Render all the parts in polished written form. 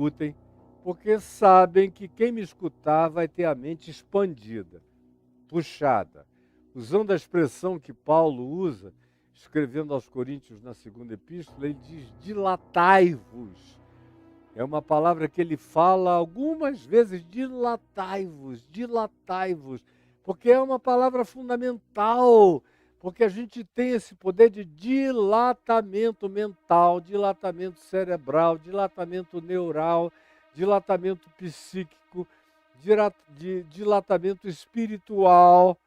escutem, porque sabem que quem me escutar vai ter a mente expandida, puxada. Usando a expressão que Paulo usa, escrevendo aos Coríntios na segunda epístola, ele diz: dilatai-vos. É uma palavra que ele fala algumas vezes: dilatai-vos, dilatai-vos, porque é uma palavra fundamental, porque a gente tem esse poder de dilatamento mental, dilatamento cerebral, dilatamento neural, dilatamento psíquico, dilatamento espiritual.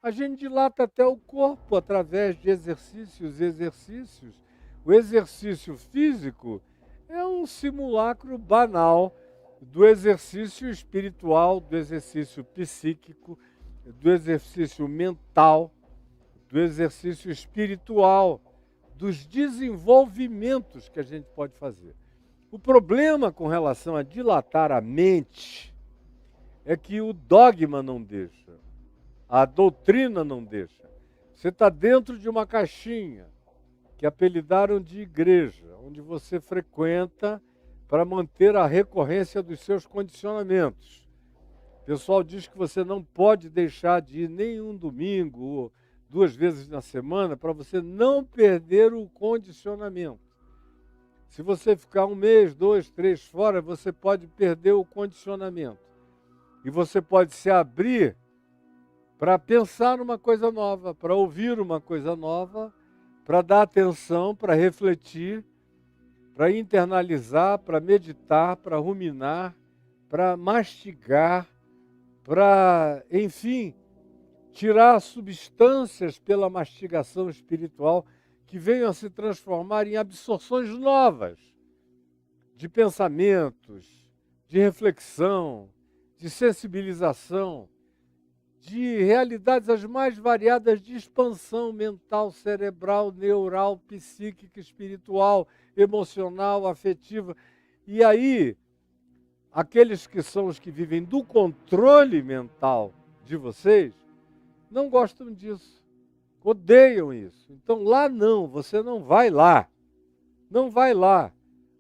A gente dilata até o corpo através de exercícios. O exercício físico é um simulacro banal do exercício espiritual, do exercício psíquico, do exercício mental, do exercício espiritual, dos desenvolvimentos que a gente pode fazer. O problema com relação a dilatar a mente é que o dogma não deixa, a doutrina não deixa. Você está dentro de uma caixinha que apelidaram de igreja, onde você frequenta para manter a recorrência dos seus condicionamentos. O pessoal diz que você não pode deixar de ir nem um domingo ou 2 vezes na semana para você não perder o condicionamento. Se você ficar 1 mês, 2, 3 fora, você pode perder o condicionamento. E você pode se abrir para pensar numa coisa nova, para ouvir uma coisa nova, para dar atenção, para refletir, para internalizar, para meditar, para ruminar, para mastigar, para, enfim, tirar substâncias pela mastigação espiritual que venham a se transformar em absorções novas de pensamentos, de reflexão, de sensibilização, de realidades as mais variadas de expansão mental, cerebral, neural, psíquica, espiritual, emocional, afetiva. E aí, aqueles que são os que vivem do controle mental de vocês, não gostam disso, odeiam isso. Então lá não, você não vai lá. Não vai lá.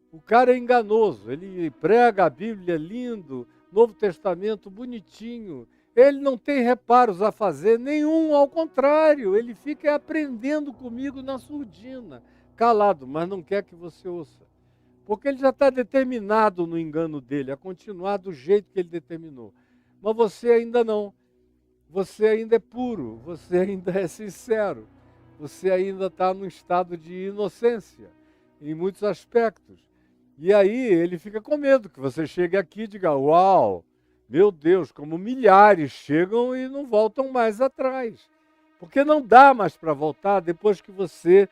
O cara é enganoso, ele prega a Bíblia lindo, Novo Testamento bonitinho, ele não tem reparos a fazer nenhum, ao contrário, ele fica aprendendo comigo na surdina, calado, mas não quer que você ouça. Porque ele já está determinado no engano dele, a continuar do jeito que ele determinou. Mas você ainda não. Você ainda é puro, você ainda é sincero, você ainda está num estado de inocência, em muitos aspectos. E aí ele fica com medo que você chegue aqui e diga: uau, meu Deus, como milhares chegam e não voltam mais atrás. Porque não dá mais para voltar depois que você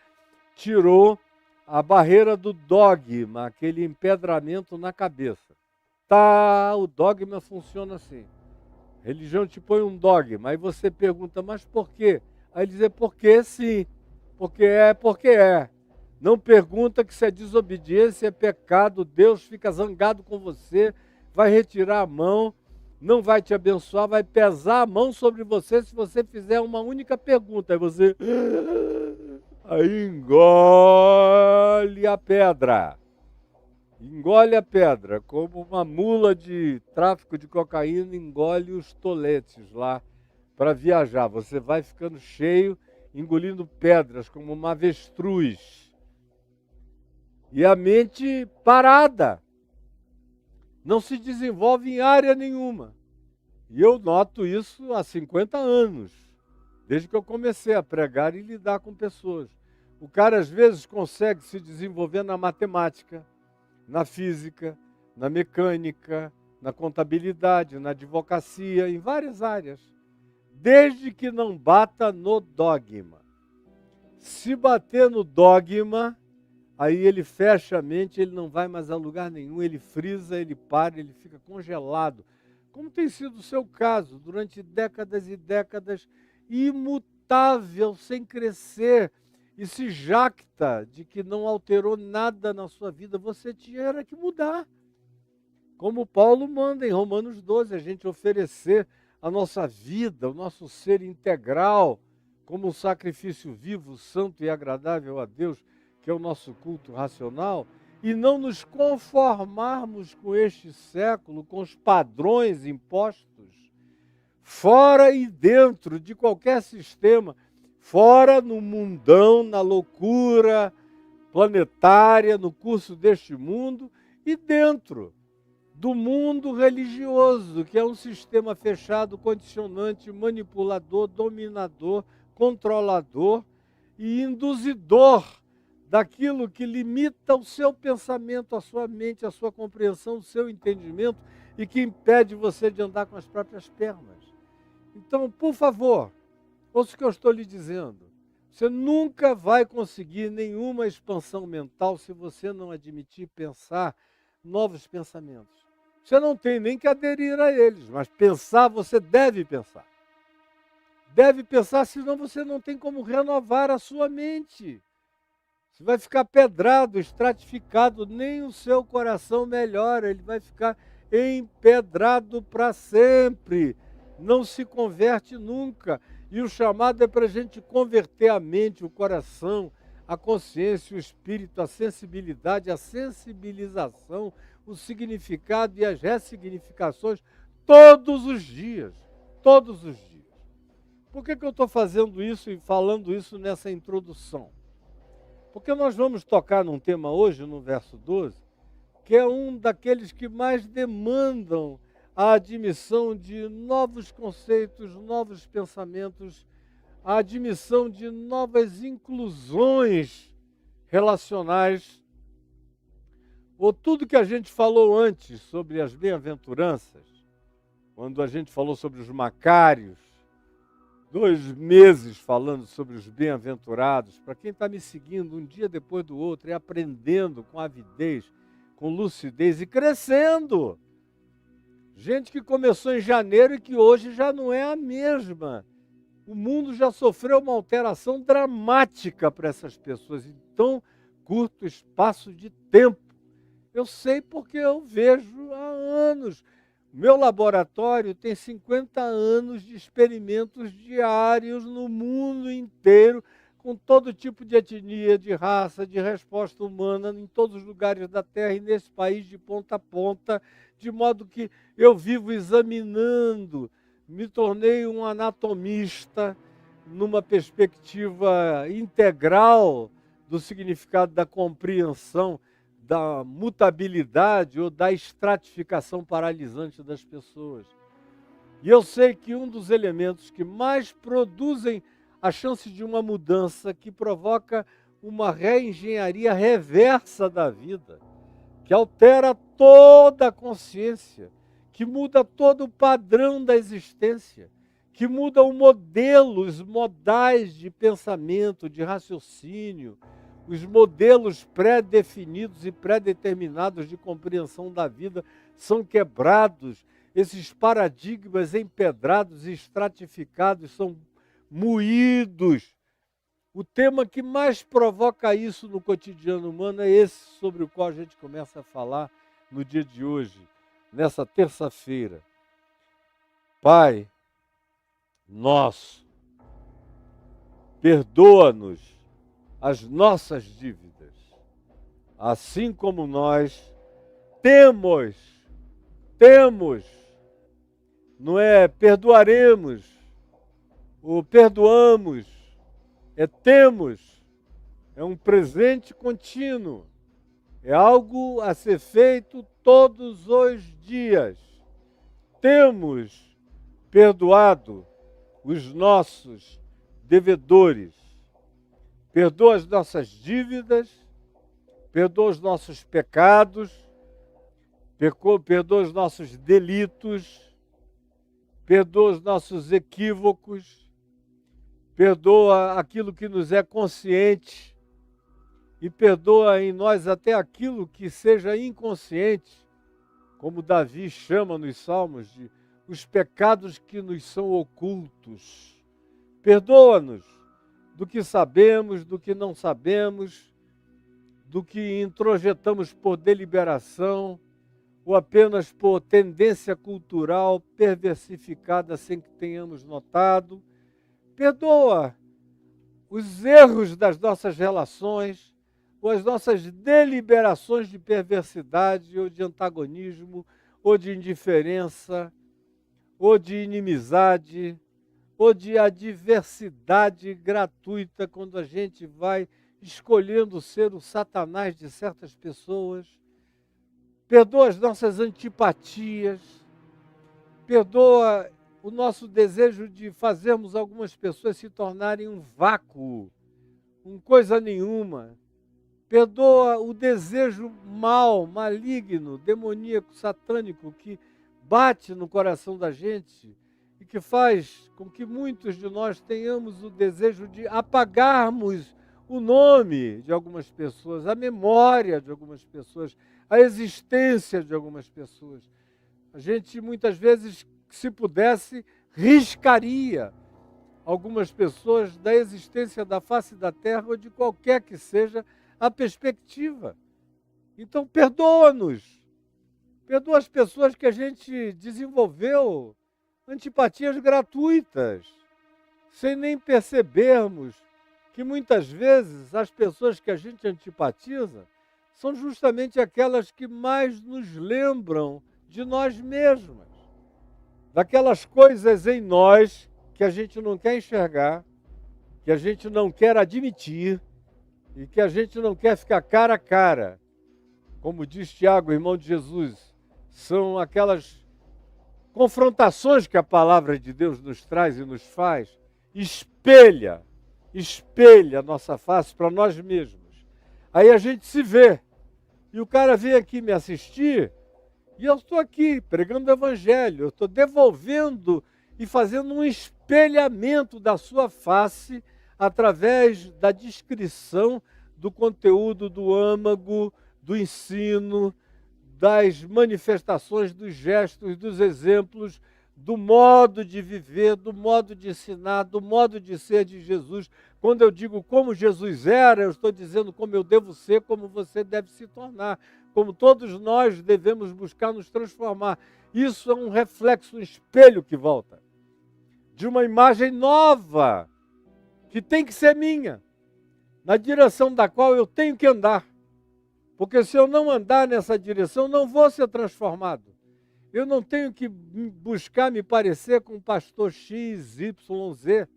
tirou a barreira do dogma, aquele empedramento na cabeça. Tá, o dogma funciona assim. A religião te põe um dogma, aí você pergunta: mas por quê? Aí ele diz: porque sim, porque é. Não pergunta que se a desobediência é pecado, Deus fica zangado com você, vai retirar a mão, não vai te abençoar, vai pesar a mão sobre você se você fizer uma única pergunta. Aí você aí engole a pedra. Engole a pedra, como uma mula de tráfico de cocaína engole os toletes lá para viajar. Você vai ficando cheio, engolindo pedras como uma avestruz. E a mente parada, não se desenvolve em área nenhuma. E eu noto isso há 50 anos, desde que eu comecei a pregar e lidar com pessoas. O cara às vezes consegue se desenvolver na matemática, na física, na mecânica, na contabilidade, na advocacia, em várias áreas, desde que não bata no dogma. Se bater no dogma, aí ele fecha a mente, ele não vai mais a lugar nenhum, ele frisa, ele para, ele fica congelado. Como tem sido o seu caso, durante décadas e décadas, imutável, sem crescer, e se jacta de que não alterou nada na sua vida, você tinha que mudar. Como Paulo manda em Romanos 12, a gente oferecer a nossa vida, o nosso ser integral, como um sacrifício vivo, santo e agradável a Deus, que é o nosso culto racional, e não nos conformarmos com este século, com os padrões impostos, fora e dentro de qualquer sistema, fora no mundão, na loucura planetária, no curso deste mundo, e dentro do mundo religioso, que é um sistema fechado, condicionante, manipulador, dominador, controlador e induzidor daquilo que limita o seu pensamento, a sua mente, a sua compreensão, o seu entendimento e que impede você de andar com as próprias pernas. Então, por favor, ouça o que eu estou lhe dizendo. Você nunca vai conseguir nenhuma expansão mental se você não admitir pensar novos pensamentos. Você não tem nem que aderir a eles, mas pensar você deve pensar. Deve pensar, senão você não tem como renovar a sua mente. Você vai ficar pedrado, estratificado, nem o seu coração melhora, ele vai ficar empedrado para sempre. Não se converte nunca. E o chamado é para a gente converter a mente, o coração, a consciência, o espírito, a sensibilidade, a sensibilização, o significado e as ressignificações todos os dias. Todos os dias. Por que eu estou fazendo isso e falando isso nessa introdução? Porque nós vamos tocar num tema hoje, no verso 12, que é um daqueles que mais demandam a admissão de novos conceitos, novos pensamentos, a admissão de novas inclusões relacionais, ou tudo que a gente falou antes sobre as bem-aventuranças, quando a gente falou sobre os macários, 2 meses falando sobre os bem-aventurados, para quem está me seguindo um dia depois do outro e aprendendo com avidez, com lucidez e crescendo. Gente que começou em janeiro e que hoje já não é a mesma. O mundo já sofreu uma alteração dramática para essas pessoas em tão curto espaço de tempo. Eu sei porque eu vejo há anos. Meu laboratório tem 50 anos de experimentos diários no mundo inteiro, com todo tipo de etnia, de raça, de resposta humana, em todos os lugares da Terra e nesse país de ponta a ponta, de modo que eu vivo examinando, me tornei um anatomista numa perspectiva integral do significado da compreensão da mutabilidade ou da estratificação paralisante das pessoas. E eu sei que um dos elementos que mais produzem a chance de uma mudança, que provoca uma reengenharia reversa da vida, que altera toda a consciência, que muda todo o padrão da existência, que muda o modelo, os modais de pensamento, de raciocínio, os modelos pré-definidos e pré-determinados de compreensão da vida são quebrados, esses paradigmas empedrados e estratificados são moídos. O tema que mais provoca isso no cotidiano humano é esse sobre o qual a gente começa a falar no dia de hoje, nessa terça-feira. Pai nosso, perdoa-nos as nossas dívidas, assim como nós temos, não é perdoaremos, ou perdoamos, é temos, é um presente contínuo, é algo a ser feito todos os dias. Temos perdoado os nossos devedores, perdoa as nossas dívidas, perdoa os nossos pecados, perdoa os nossos delitos, perdoa os nossos equívocos, perdoa aquilo que nos é consciente e perdoa em nós até aquilo que seja inconsciente, como Davi chama nos Salmos de os pecados que nos são ocultos. Perdoa-nos do que sabemos, do que não sabemos, do que introjetamos por deliberação ou apenas por tendência cultural perversificada sem que tenhamos notado. Perdoa os erros das nossas relações, ou as nossas deliberações de perversidade, ou de antagonismo, ou de indiferença, ou de inimizade, ou de adversidade gratuita, quando a gente vai escolhendo ser o Satanás de certas pessoas. Perdoa as nossas antipatias, perdoa o nosso desejo de fazermos algumas pessoas se tornarem um vácuo, coisa nenhuma. Perdoa o desejo mau, maligno, demoníaco, satânico que bate no coração da gente e que faz com que muitos de nós tenhamos o desejo de apagarmos o nome de algumas pessoas, a memória de algumas pessoas, a existência de algumas pessoas. A gente muitas vezes, se pudesse, riscaria algumas pessoas da existência da face da terra ou de qualquer que seja a perspectiva. Então, perdoa-nos. Perdoa as pessoas que a gente desenvolveu antipatias gratuitas, sem nem percebermos que muitas vezes as pessoas que a gente antipatiza são justamente aquelas que mais nos lembram de nós mesmas, daquelas coisas em nós que a gente não quer enxergar, que a gente não quer admitir e que a gente não quer ficar cara a cara. Como diz Tiago, irmão de Jesus, são aquelas confrontações que a palavra de Deus nos traz e nos faz, espelha a nossa face para nós mesmos. Aí a gente se vê, e o cara vem aqui me assistir, e eu estou aqui pregando o evangelho, eu estou devolvendo e fazendo um espelhamento da sua face através da descrição do conteúdo do âmago, do ensino, das manifestações, dos gestos, dos exemplos, do modo de viver, do modo de ensinar, do modo de ser de Jesus. Quando eu digo como Jesus era, eu estou dizendo como eu devo ser, como você deve se tornar, como todos nós devemos buscar nos transformar. Isso é um reflexo, um espelho que volta, de uma imagem nova, que tem que ser minha, na direção da qual eu tenho que andar. Porque se eu não andar nessa direção, não vou ser transformado. Eu não tenho que buscar me parecer com o pastor X, Y, Z,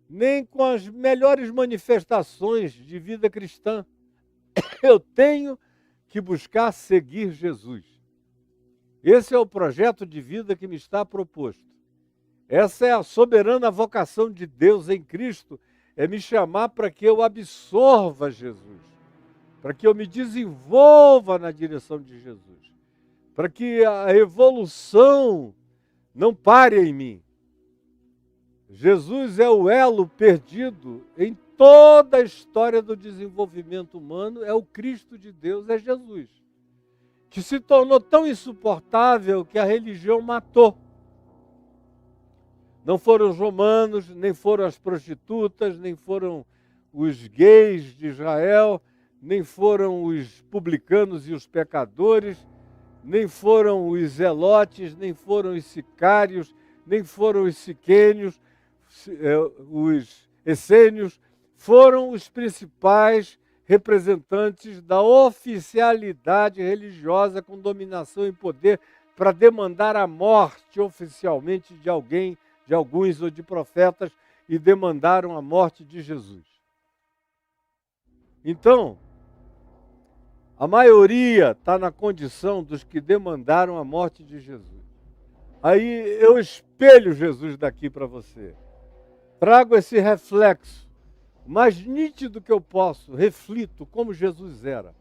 nem com as melhores manifestações de vida cristã. Eu tenho que buscar seguir Jesus. Esse é o projeto de vida que me está proposto. Essa é a soberana vocação de Deus em Cristo, é me chamar para que eu absorva Jesus, para que eu me desenvolva na direção de Jesus, para que a evolução não pare em mim. Jesus é o elo perdido em toda a história do desenvolvimento humano, é o Cristo de Deus, é Jesus, que se tornou tão insuportável que a religião matou. Não foram os romanos, nem foram as prostitutas, nem foram os gays de Israel, nem foram os publicanos e os pecadores, nem foram os zelotes, nem foram os sicários, nem foram os siquênios, os essênios, foram os principais representantes da oficialidade religiosa com dominação e poder para demandar a morte oficialmente de alguém, de alguns ou de profetas, e demandaram a morte de Jesus. Então, a maioria está na condição dos que demandaram a morte de Jesus. Aí eu espelho Jesus daqui para você. Trago esse reflexo, o mais nítido que eu posso, reflito como Jesus era.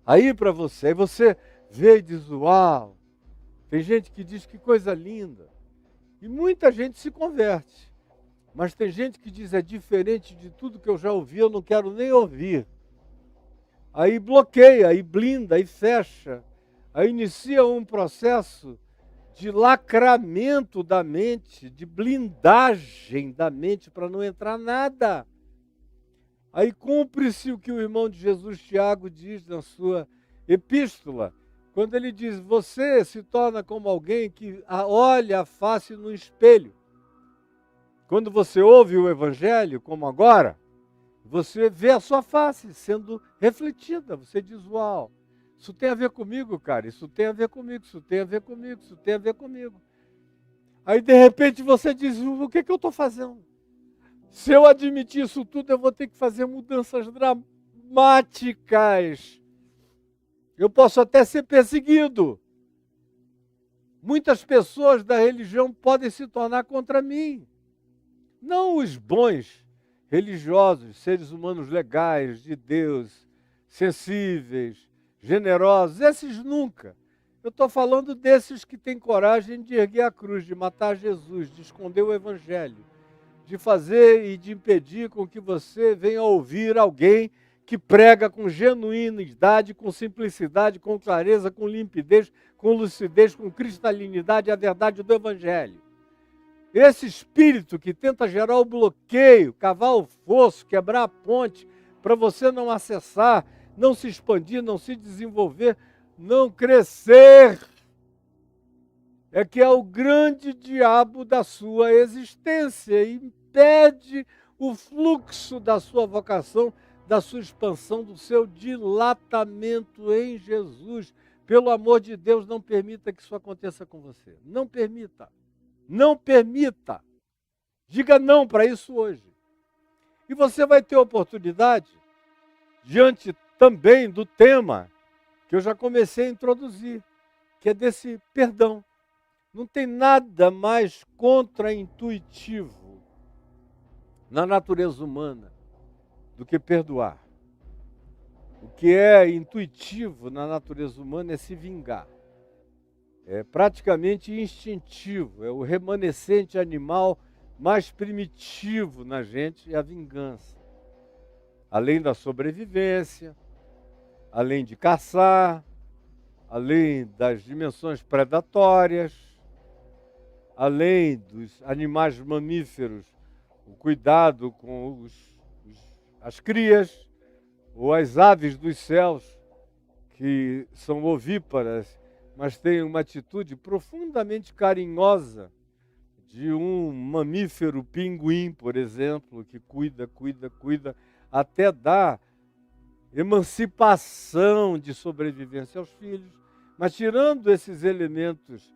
Aí para você, aí você vê e diz, uau, tem gente que diz que coisa linda. E muita gente se converte. Mas tem gente que diz, é diferente de tudo que eu já ouvi, eu não quero nem ouvir. Aí bloqueia, aí blinda, aí fecha. Aí inicia um processo de lacramento da mente, de blindagem da mente para não entrar nada. Aí cumpre-se o que o irmão de Jesus, Tiago, diz na sua epístola, quando ele diz, você se torna como alguém que olha a face no espelho. Quando você ouve o evangelho, como agora, Você vê a sua face sendo refletida, você diz, uau, isso tem a ver comigo, cara, isso tem a ver comigo, isso tem a ver comigo, isso tem a ver comigo. Aí, de repente, você diz, o que eu estou fazendo? Se eu admitir isso tudo, eu vou ter que fazer mudanças dramáticas. Eu posso até ser perseguido. Muitas pessoas da religião podem se tornar contra mim. Não os bons religiosos, seres humanos legais, de Deus, sensíveis, generosos, esses nunca. Eu estou falando desses que têm coragem de erguer a cruz, de matar Jesus, de esconder o evangelho, de fazer e de impedir com que você venha ouvir alguém que prega com genuinidade, com simplicidade, com clareza, com limpidez, com lucidez, com cristalinidade a verdade do evangelho. Esse espírito que tenta gerar o bloqueio, cavar o fosso, quebrar a ponte, para você não acessar, não se expandir, não se desenvolver, não crescer, é que é o grande diabo da sua existência e impede o fluxo da sua vocação, da sua expansão, do seu dilatamento em Jesus. Pelo amor de Deus, não permita que isso aconteça com você. Não permita. Não permita. Diga não para isso hoje. E você vai ter oportunidade, diante também do tema que eu já comecei a introduzir, que é desse perdão. Não tem nada mais contraintuitivo na natureza humana do que perdoar. O que é intuitivo na natureza humana é se vingar. É praticamente instintivo, é o remanescente animal mais primitivo na gente, é a vingança. Além da sobrevivência, além de caçar, além das dimensões predatórias, além dos animais mamíferos, o cuidado com as crias, ou as aves dos céus, que são ovíparas, mas têm uma atitude profundamente carinhosa de um mamífero pinguim, por exemplo, que cuida, até dar emancipação de sobrevivência aos filhos. Mas tirando esses elementos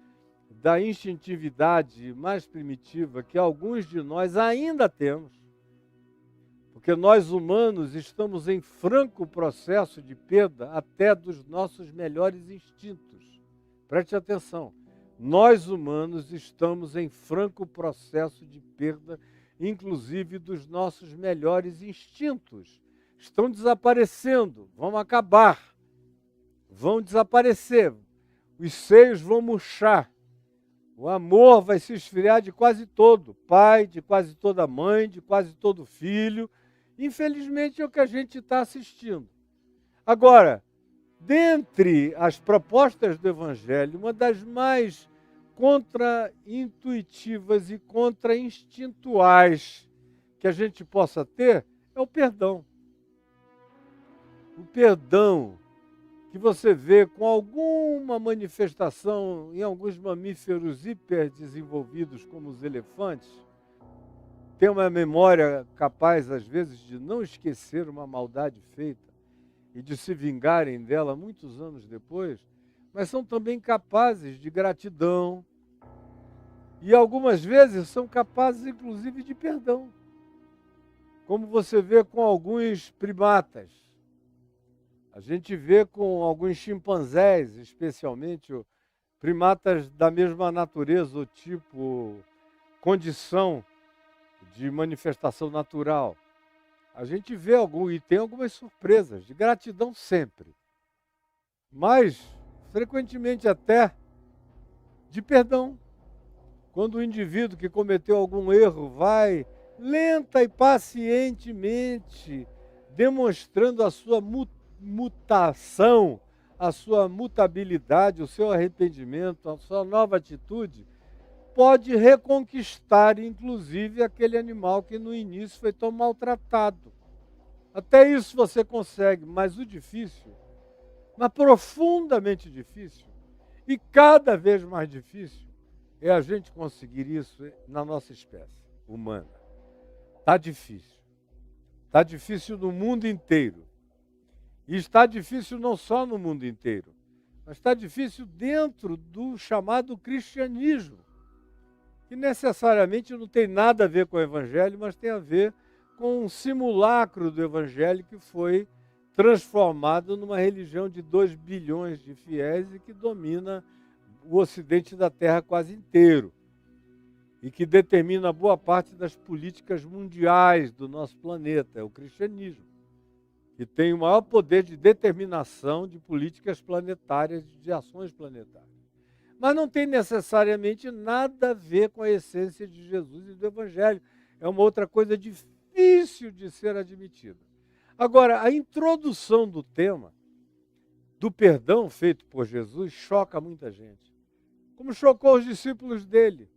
da instintividade mais primitiva que alguns de nós ainda temos, porque nós humanos estamos em franco processo de perda até dos nossos melhores instintos. Preste atenção, nós humanos estamos em franco processo de perda, inclusive dos nossos melhores instintos. Estão desaparecendo, vão acabar, vão desaparecer, os seios vão murchar, o amor vai se esfriar de quase todo pai, de quase toda mãe, de quase todo filho. Infelizmente é o que a gente está assistindo. Agora, dentre as propostas do Evangelho, uma das mais contra-intuitivas e contra-instintuais que a gente possa ter é o perdão. O perdão que você vê com alguma manifestação em alguns mamíferos hiperdesenvolvidos, como os elefantes, tem uma memória capaz, às vezes, de não esquecer uma maldade feita e de se vingarem dela muitos anos depois, mas são também capazes de gratidão e algumas vezes são capazes, inclusive, de perdão, como você vê com alguns primatas. A gente vê com alguns chimpanzés, especialmente primatas da mesma natureza, ou tipo, condição de manifestação natural. A gente vê e tem algumas surpresas, de gratidão sempre, mas frequentemente até de perdão. Quando o indivíduo que cometeu algum erro vai lenta e pacientemente demonstrando a sua mutação, a sua mutabilidade, o seu arrependimento, a sua nova atitude, pode reconquistar, inclusive, aquele animal que no início foi tão maltratado. Até isso você consegue, mas o difícil, mas profundamente difícil, e cada vez mais difícil, é a gente conseguir isso na nossa espécie humana. Está difícil. Está difícil no mundo inteiro. E está difícil não só no mundo inteiro, mas está difícil dentro do chamado cristianismo, que necessariamente não tem nada a ver com o evangelho, mas tem a ver com um simulacro do evangelho que foi transformado numa religião de 2 bilhões de fiéis e que domina o ocidente da Terra quase inteiro e que determina boa parte das políticas mundiais do nosso planeta, é o cristianismo, que tem o maior poder de determinação de políticas planetárias, de ações planetárias. Mas não tem necessariamente nada a ver com a essência de Jesus e do Evangelho. É uma outra coisa difícil de ser admitida. Agora, a introdução do tema do perdão feito por Jesus choca muita gente. Como chocou os discípulos dele.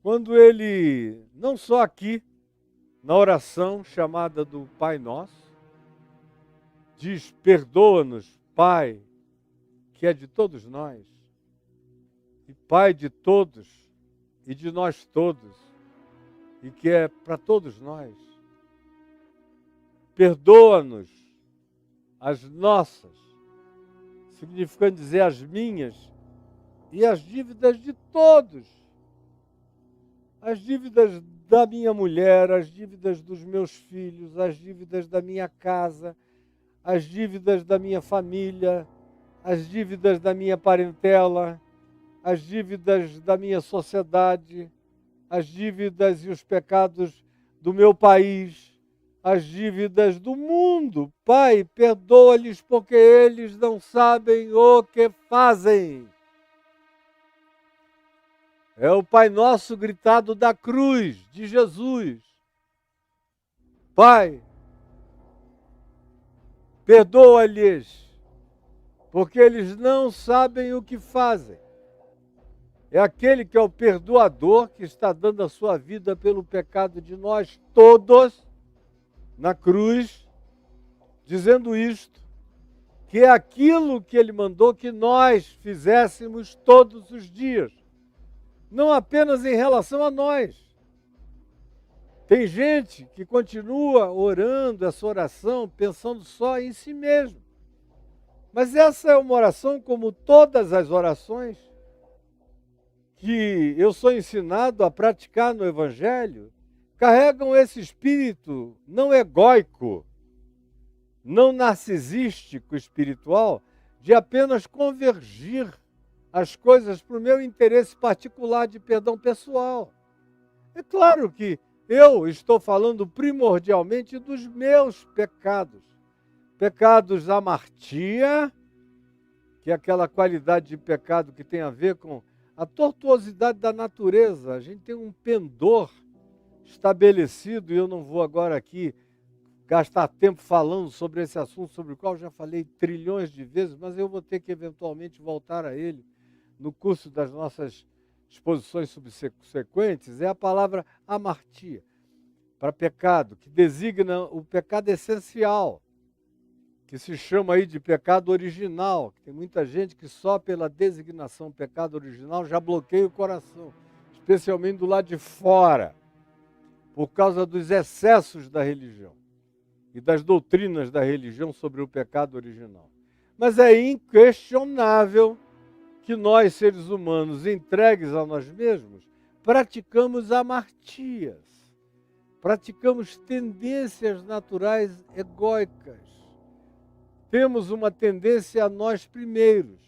Quando ele, não só aqui, na oração chamada do Pai Nosso, diz: perdoa-nos, Pai, que é de todos nós, e Pai de todos, e de nós todos, e que é para todos nós. Perdoa-nos as nossas, significando dizer as minhas, e as dívidas de todos. As dívidas da minha mulher, as dívidas dos meus filhos, as dívidas da minha casa, as dívidas da minha família, as dívidas da minha parentela, as dívidas da minha sociedade, as dívidas e os pecados do meu país, as dívidas do mundo. Pai, perdoa-lhes porque eles não sabem o que fazem. É o Pai Nosso gritado da cruz de Jesus. Pai, perdoa-lhes, porque eles não sabem o que fazem. É aquele que é o perdoador, que está dando a sua vida pelo pecado de nós todos, na cruz, dizendo isto, que é aquilo que ele mandou que nós fizéssemos todos os dias. Não apenas em relação a nós. Tem gente que continua orando essa oração pensando só em si mesmo. Mas essa é uma oração, como todas as orações que eu sou ensinado a praticar no Evangelho, carregam esse espírito não egóico, não narcisístico espiritual, de apenas convergir as coisas para o meu interesse particular de perdão pessoal. É claro que eu estou falando primordialmente dos meus pecados. Pecados amartia, que é aquela qualidade de pecado que tem a ver com a tortuosidade da natureza. A gente tem um pendor estabelecido, e eu não vou agora aqui gastar tempo falando sobre esse assunto, sobre o qual já falei trilhões de vezes, mas eu vou ter que eventualmente voltar a ele no curso das nossas exposições subsequentes. É a palavra amartia, para pecado, que designa o pecado essencial, que se chama aí de pecado original, que tem muita gente que só pela designação pecado original já bloqueia o coração, especialmente do lado de fora, por causa dos excessos da religião e das doutrinas da religião sobre o pecado original. Mas é inquestionável que nós, seres humanos, entregues a nós mesmos, praticamos amartias, praticamos tendências naturais egóicas. Temos uma tendência a nós primeiros.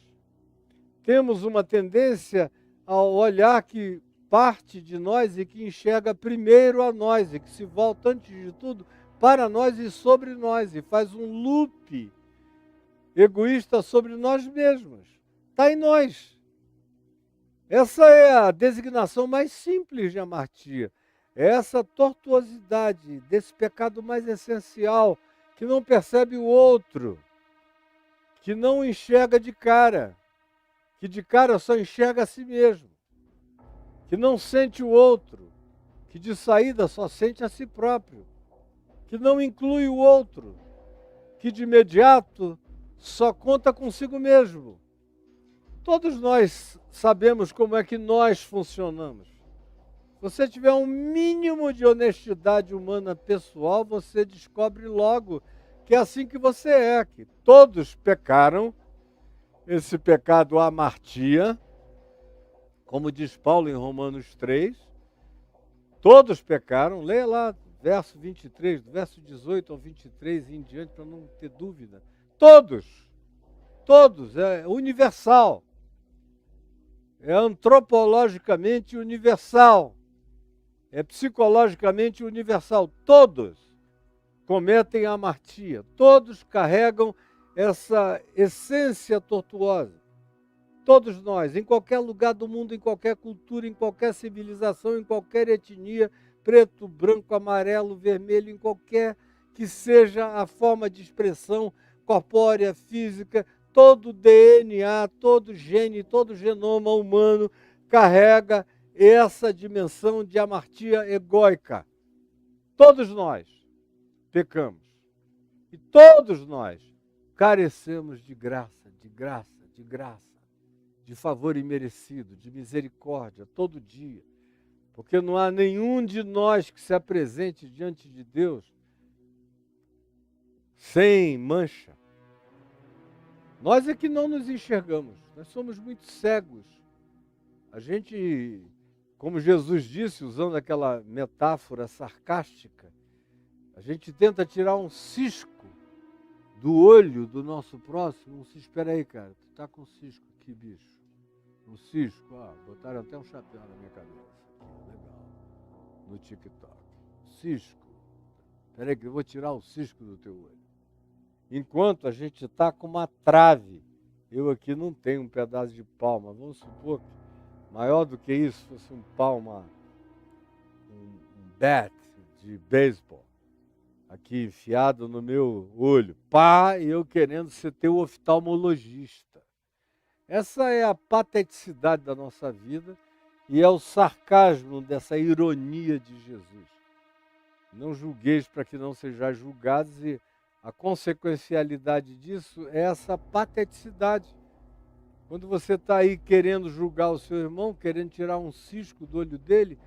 Temos uma tendência ao olhar que parte de nós e que enxerga primeiro a nós e que se volta, antes de tudo, para nós e sobre nós e faz um loop egoísta sobre nós mesmos. Está em nós. Essa é a designação mais simples de amartia. É essa tortuosidade desse pecado mais essencial, que não percebe o outro, que não enxerga de cara, que de cara só enxerga a si mesmo, que não sente o outro, que de saída só sente a si próprio, que não inclui o outro, que de imediato só conta consigo mesmo. Todos nós sabemos como é que nós funcionamos. você tiver um mínimo de honestidade humana pessoal, você descobre logo que é assim que você é, que todos pecaram, esse pecado amartia, como diz Paulo em Romanos 3, todos pecaram, leia lá, verso 23, do verso 18 ao 23 e em diante, para não ter dúvida. Todos, é universal, é antropologicamente universal, é psicologicamente universal. Todos cometem amartia, todos carregam essa essência tortuosa. Todos nós, em qualquer lugar do mundo, em qualquer cultura, em qualquer civilização, em qualquer etnia, preto, branco, amarelo, vermelho, em qualquer que seja a forma de expressão corpórea, física, todo DNA, todo gene, todo genoma humano carrega essa dimensão de amartia egóica. Todos nós pecamos. E todos nós carecemos de graça, de favor imerecido, de misericórdia, todo dia. Porque não há nenhum de nós que se apresente diante de Deus sem mancha. Nós é que não nos enxergamos, nós somos muito cegos. A gente, como Jesus disse, usando aquela metáfora sarcástica, a gente tenta tirar um cisco do olho do nosso próximo. Espera aí, cara, tu tá com cisco aqui, bicho. Um cisco, botaram até um chapéu na minha cabeça. Legal. No TikTok. Cisco. Espera aí que eu vou tirar o cisco do teu olho. Enquanto a gente está com uma trave. Eu aqui não tenho um pedaço de palma. Vamos supor que maior do que isso fosse um palma, um bat de beisebol. Aqui enfiado no meu olho. Pá, e eu querendo ser teu oftalmologista. Essa é a pateticidade da nossa vida e é o sarcasmo dessa ironia de Jesus. Não julgueis para que não sejais julgados, e a consequencialidade disso é essa pateticidade. Quando você está aí querendo julgar o seu irmão, querendo tirar um cisco do olho dele,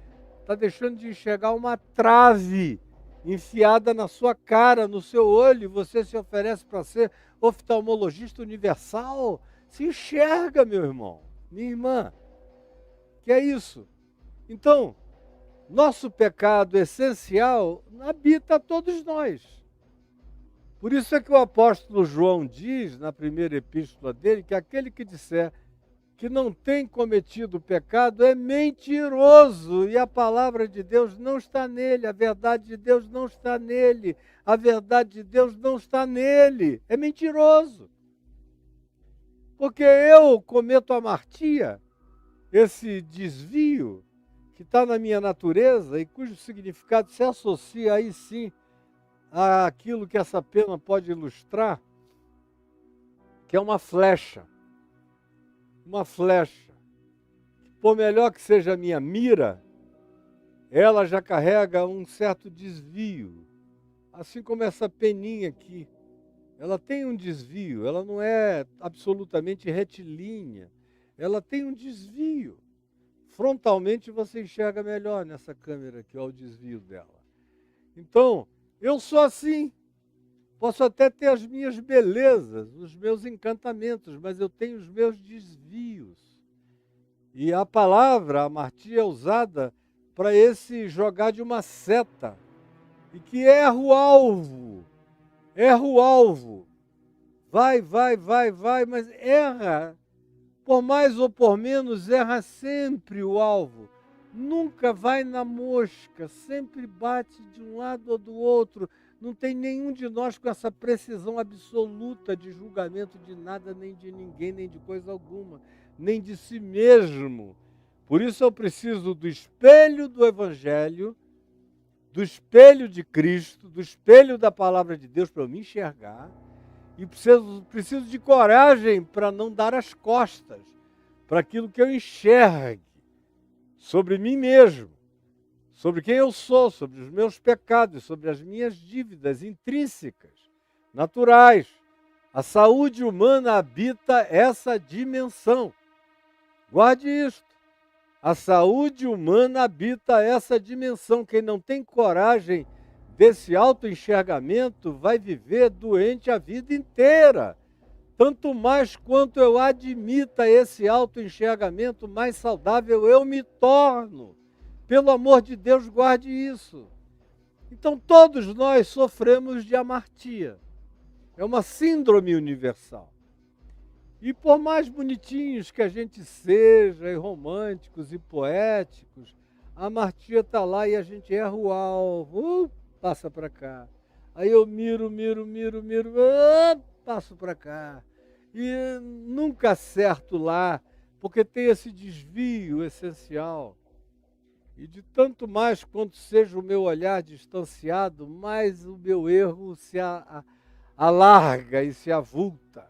está deixando de enxergar uma trave enfiada na sua cara, no seu olho, e você se oferece para ser oftalmologista universal. Se enxerga, meu irmão, minha irmã, que é isso. Então, nosso pecado essencial habita todos nós. Por isso é que o apóstolo João diz, na primeira epístola dele, que aquele que disser que não tem cometido pecado é mentiroso, e a palavra de Deus não está nele, a verdade de Deus não está nele, a verdade de Deus não está nele, é mentiroso. Porque eu cometo amartia, esse desvio que está na minha natureza e cujo significado se associa aí sim àquilo que essa pena pode ilustrar, que é uma flecha. Uma flecha. Por melhor que seja a minha mira, ela já carrega um certo desvio. Assim como essa peninha aqui. Ela tem um desvio, ela não é absolutamente retilínea. Ela tem um desvio. Frontalmente você enxerga melhor nessa câmera aqui, olha o desvio dela. Então, eu sou assim. Posso até ter as minhas belezas, os meus encantamentos, mas eu tenho os meus desvios. E a palavra amartia é usada para esse jogar de uma seta, e que erra o alvo. Erra o alvo. Vai, mas erra. Por mais ou por menos, erra sempre o alvo. Nunca vai na mosca, sempre bate de um lado ou do outro. Não tem nenhum de nós com essa precisão absoluta de julgamento de nada, nem de ninguém, nem de coisa alguma, nem de si mesmo. Por isso eu preciso do espelho do Evangelho, do espelho de Cristo, do espelho da Palavra de Deus para eu me enxergar, e preciso de coragem para não dar as costas para aquilo que eu enxergue sobre mim mesmo, sobre quem eu sou, sobre os meus pecados, sobre as minhas dívidas intrínsecas, naturais. A saúde humana habita essa dimensão. Guarde isto. A saúde humana habita essa dimensão. Quem não tem coragem desse autoenxergamento vai viver doente a vida inteira. Tanto mais quanto eu admita esse autoenxergamento, mais saudável eu me torno. Pelo amor de Deus, guarde isso. Então, todos nós sofremos de amartia. É uma síndrome universal. E por mais bonitinhos que a gente seja, e românticos e poéticos, a amartia está lá e a gente erra o alvo, passa para cá. Aí eu miro, passo para cá. E nunca acerto lá, porque tem esse desvio essencial. E de tanto mais quanto seja o meu olhar distanciado, mais o meu erro se alarga e se avulta.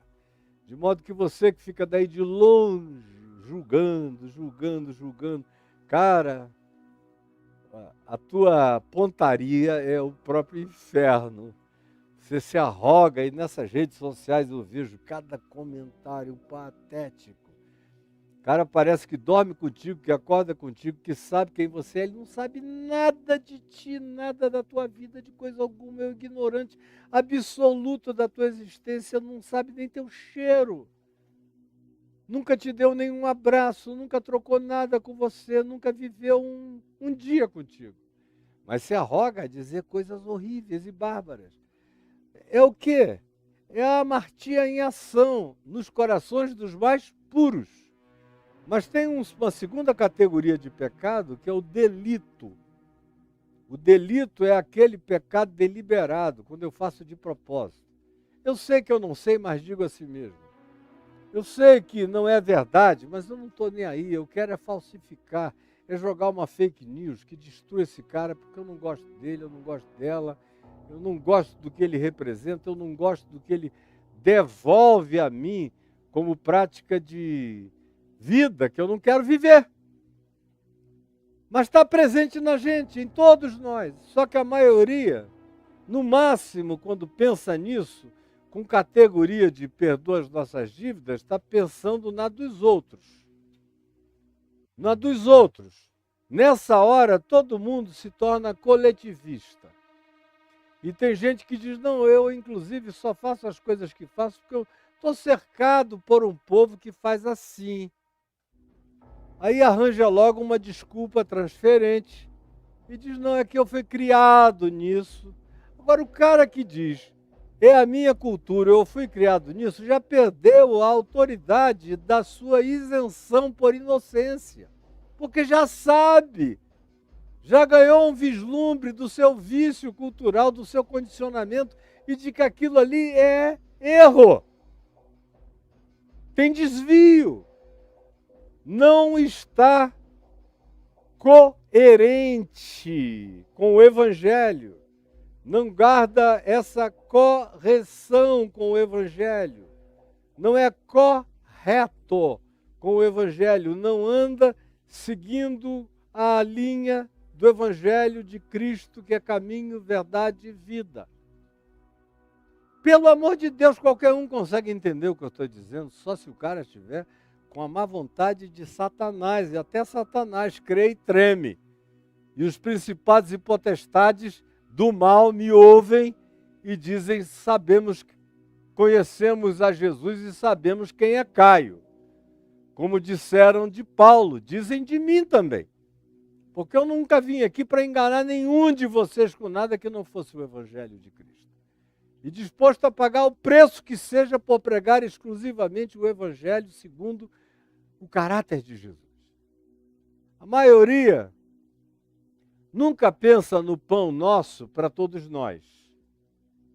De modo que você que fica daí de longe, julgando, cara, a tua pontaria é o próprio inferno. Você se arroga e nessas redes sociais eu vejo cada comentário patético. O cara parece que dorme contigo, que acorda contigo, que sabe quem você é. Ele não sabe nada de ti, nada da tua vida, de coisa alguma. É um ignorante absoluto da tua existência, não sabe nem teu cheiro. Nunca te deu nenhum abraço, nunca trocou nada com você, nunca viveu um dia contigo. Mas se arroga a dizer coisas horríveis e bárbaras. É o quê? É a amartia em ação nos corações dos mais puros. Mas tem uma segunda categoria de pecado, que é o delito. O delito é aquele pecado deliberado, quando eu faço de propósito. Eu sei que eu não sei, mas digo a si mesmo. Eu sei que não é verdade, mas eu não estou nem aí. Eu quero é falsificar, é jogar uma fake news que destrua esse cara, porque eu não gosto dele, eu não gosto dela, eu não gosto do que ele representa, eu não gosto do que ele devolve a mim como prática de vida que eu não quero viver. Mas está presente na gente, em todos nós. Só que a maioria, no máximo, quando pensa nisso, com categoria de perdoa as nossas dívidas, está pensando na dos outros. Na dos outros. Nessa hora, todo mundo se torna coletivista. E tem gente que diz, não, eu inclusive só faço as coisas que faço porque eu estou cercado por um povo que faz assim. Aí arranja logo uma desculpa transferente e diz, não, é que eu fui criado nisso. Agora, o cara que diz, é a minha cultura, eu fui criado nisso, já perdeu a autoridade da sua isenção por inocência. Porque já sabe, já ganhou um vislumbre do seu vício cultural, do seu condicionamento e de que aquilo ali é erro. Tem desvio. Não está coerente com o Evangelho, não guarda essa correção com o Evangelho, não é correto com o Evangelho, não anda seguindo a linha do Evangelho de Cristo, que é caminho, verdade e vida. Pelo amor de Deus, qualquer um consegue entender o que eu estou dizendo, só se o cara estiver com a má vontade de Satanás, e até Satanás crê e treme. E os principados e potestades do mal me ouvem e dizem, conhecemos a Jesus e sabemos quem é Caio. Como disseram de Paulo, dizem de mim também. Porque eu nunca vim aqui para enganar nenhum de vocês com nada que não fosse o Evangelho de Cristo. E disposto a pagar o preço que seja por pregar exclusivamente o Evangelho segundo o caráter de Jesus. A maioria nunca pensa no pão nosso para todos nós.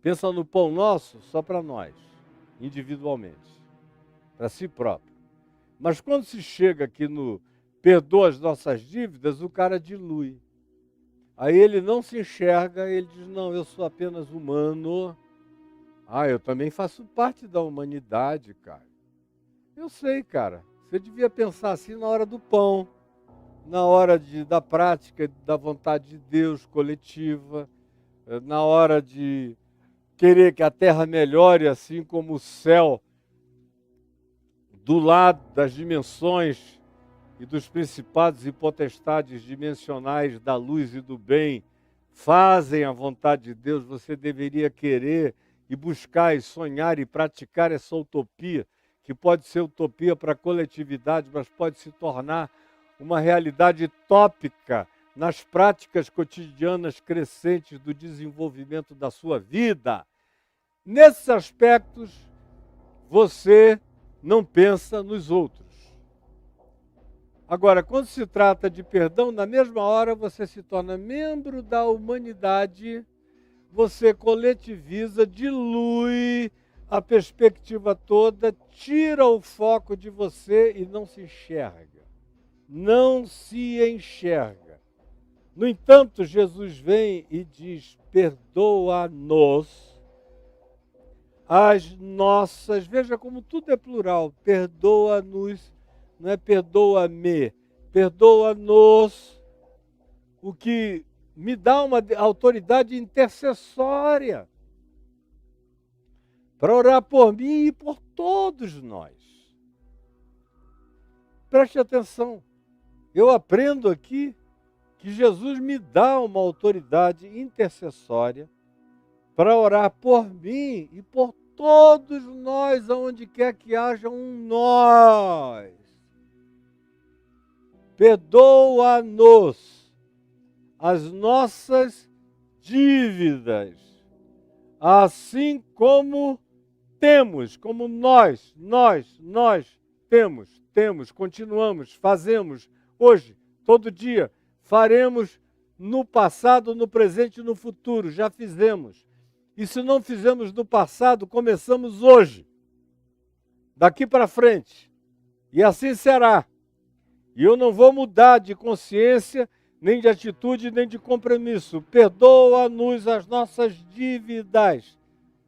Pensa no pão nosso só para nós, individualmente, para si próprio. Mas quando se chega aqui no perdoa as nossas dívidas, o cara dilui. Aí ele não se enxerga, ele diz, não, eu sou apenas humano. Ah, eu também faço parte da humanidade, cara. Eu sei, cara. Você devia pensar assim na hora do pão, na hora da prática da vontade de Deus coletiva, na hora de querer que a terra melhore assim como o céu, do lado das dimensões e dos principados e potestades dimensionais da luz e do bem fazem a vontade de Deus, você deveria querer e buscar e sonhar e praticar essa utopia, que pode ser utopia para a coletividade, mas pode se tornar uma realidade tópica nas práticas cotidianas crescentes do desenvolvimento da sua vida. Nesses aspectos, você não pensa nos outros. Agora, quando se trata de perdão, na mesma hora você se torna membro da humanidade, você coletiviza, dilui a perspectiva toda, tira o foco de você e não se enxerga. Não se enxerga. No entanto, Jesus vem e diz: perdoa-nos as nossas, veja como tudo é plural, perdoa-nos, não é perdoa-me, perdoa-nos, o que me dá uma autoridade intercessória para orar por mim e por todos nós. Preste atenção, eu aprendo aqui que Jesus me dá uma autoridade intercessória para orar por mim e por todos nós, aonde quer que haja um nós. Perdoa-nos as nossas dívidas, assim como temos, como nós temos, continuamos, fazemos, hoje, todo dia, faremos no passado, no presente e no futuro, já fizemos. E se não fizemos no passado, começamos hoje, daqui para frente. E assim será. E eu não vou mudar de consciência, nem de atitude, nem de compromisso. Perdoa-nos as nossas dívidas,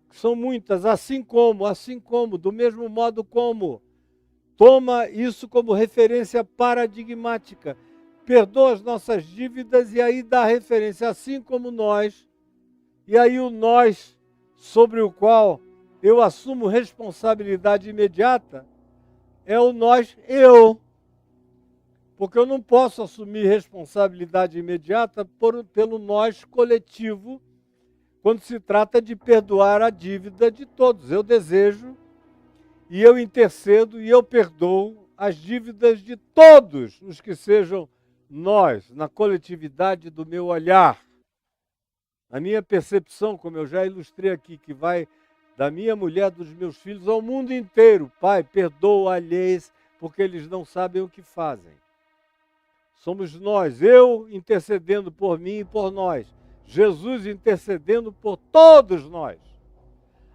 que são muitas, assim como, do mesmo modo como. Toma isso como referência paradigmática. Perdoa as nossas dívidas e aí dá referência, assim como nós. E aí o nós, sobre o qual eu assumo responsabilidade imediata, é o nós, eu. Porque eu não posso assumir responsabilidade imediata pelo nós coletivo, quando se trata de perdoar a dívida de todos. Eu desejo, e eu intercedo, e eu perdoo as dívidas de todos os que sejam nós, na coletividade do meu olhar. A minha percepção, como eu já ilustrei aqui, que vai da minha mulher, dos meus filhos, ao mundo inteiro. Pai, perdoa-lhes, porque eles não sabem o que fazem. Somos nós, eu intercedendo por mim e por nós. Jesus intercedendo por todos nós.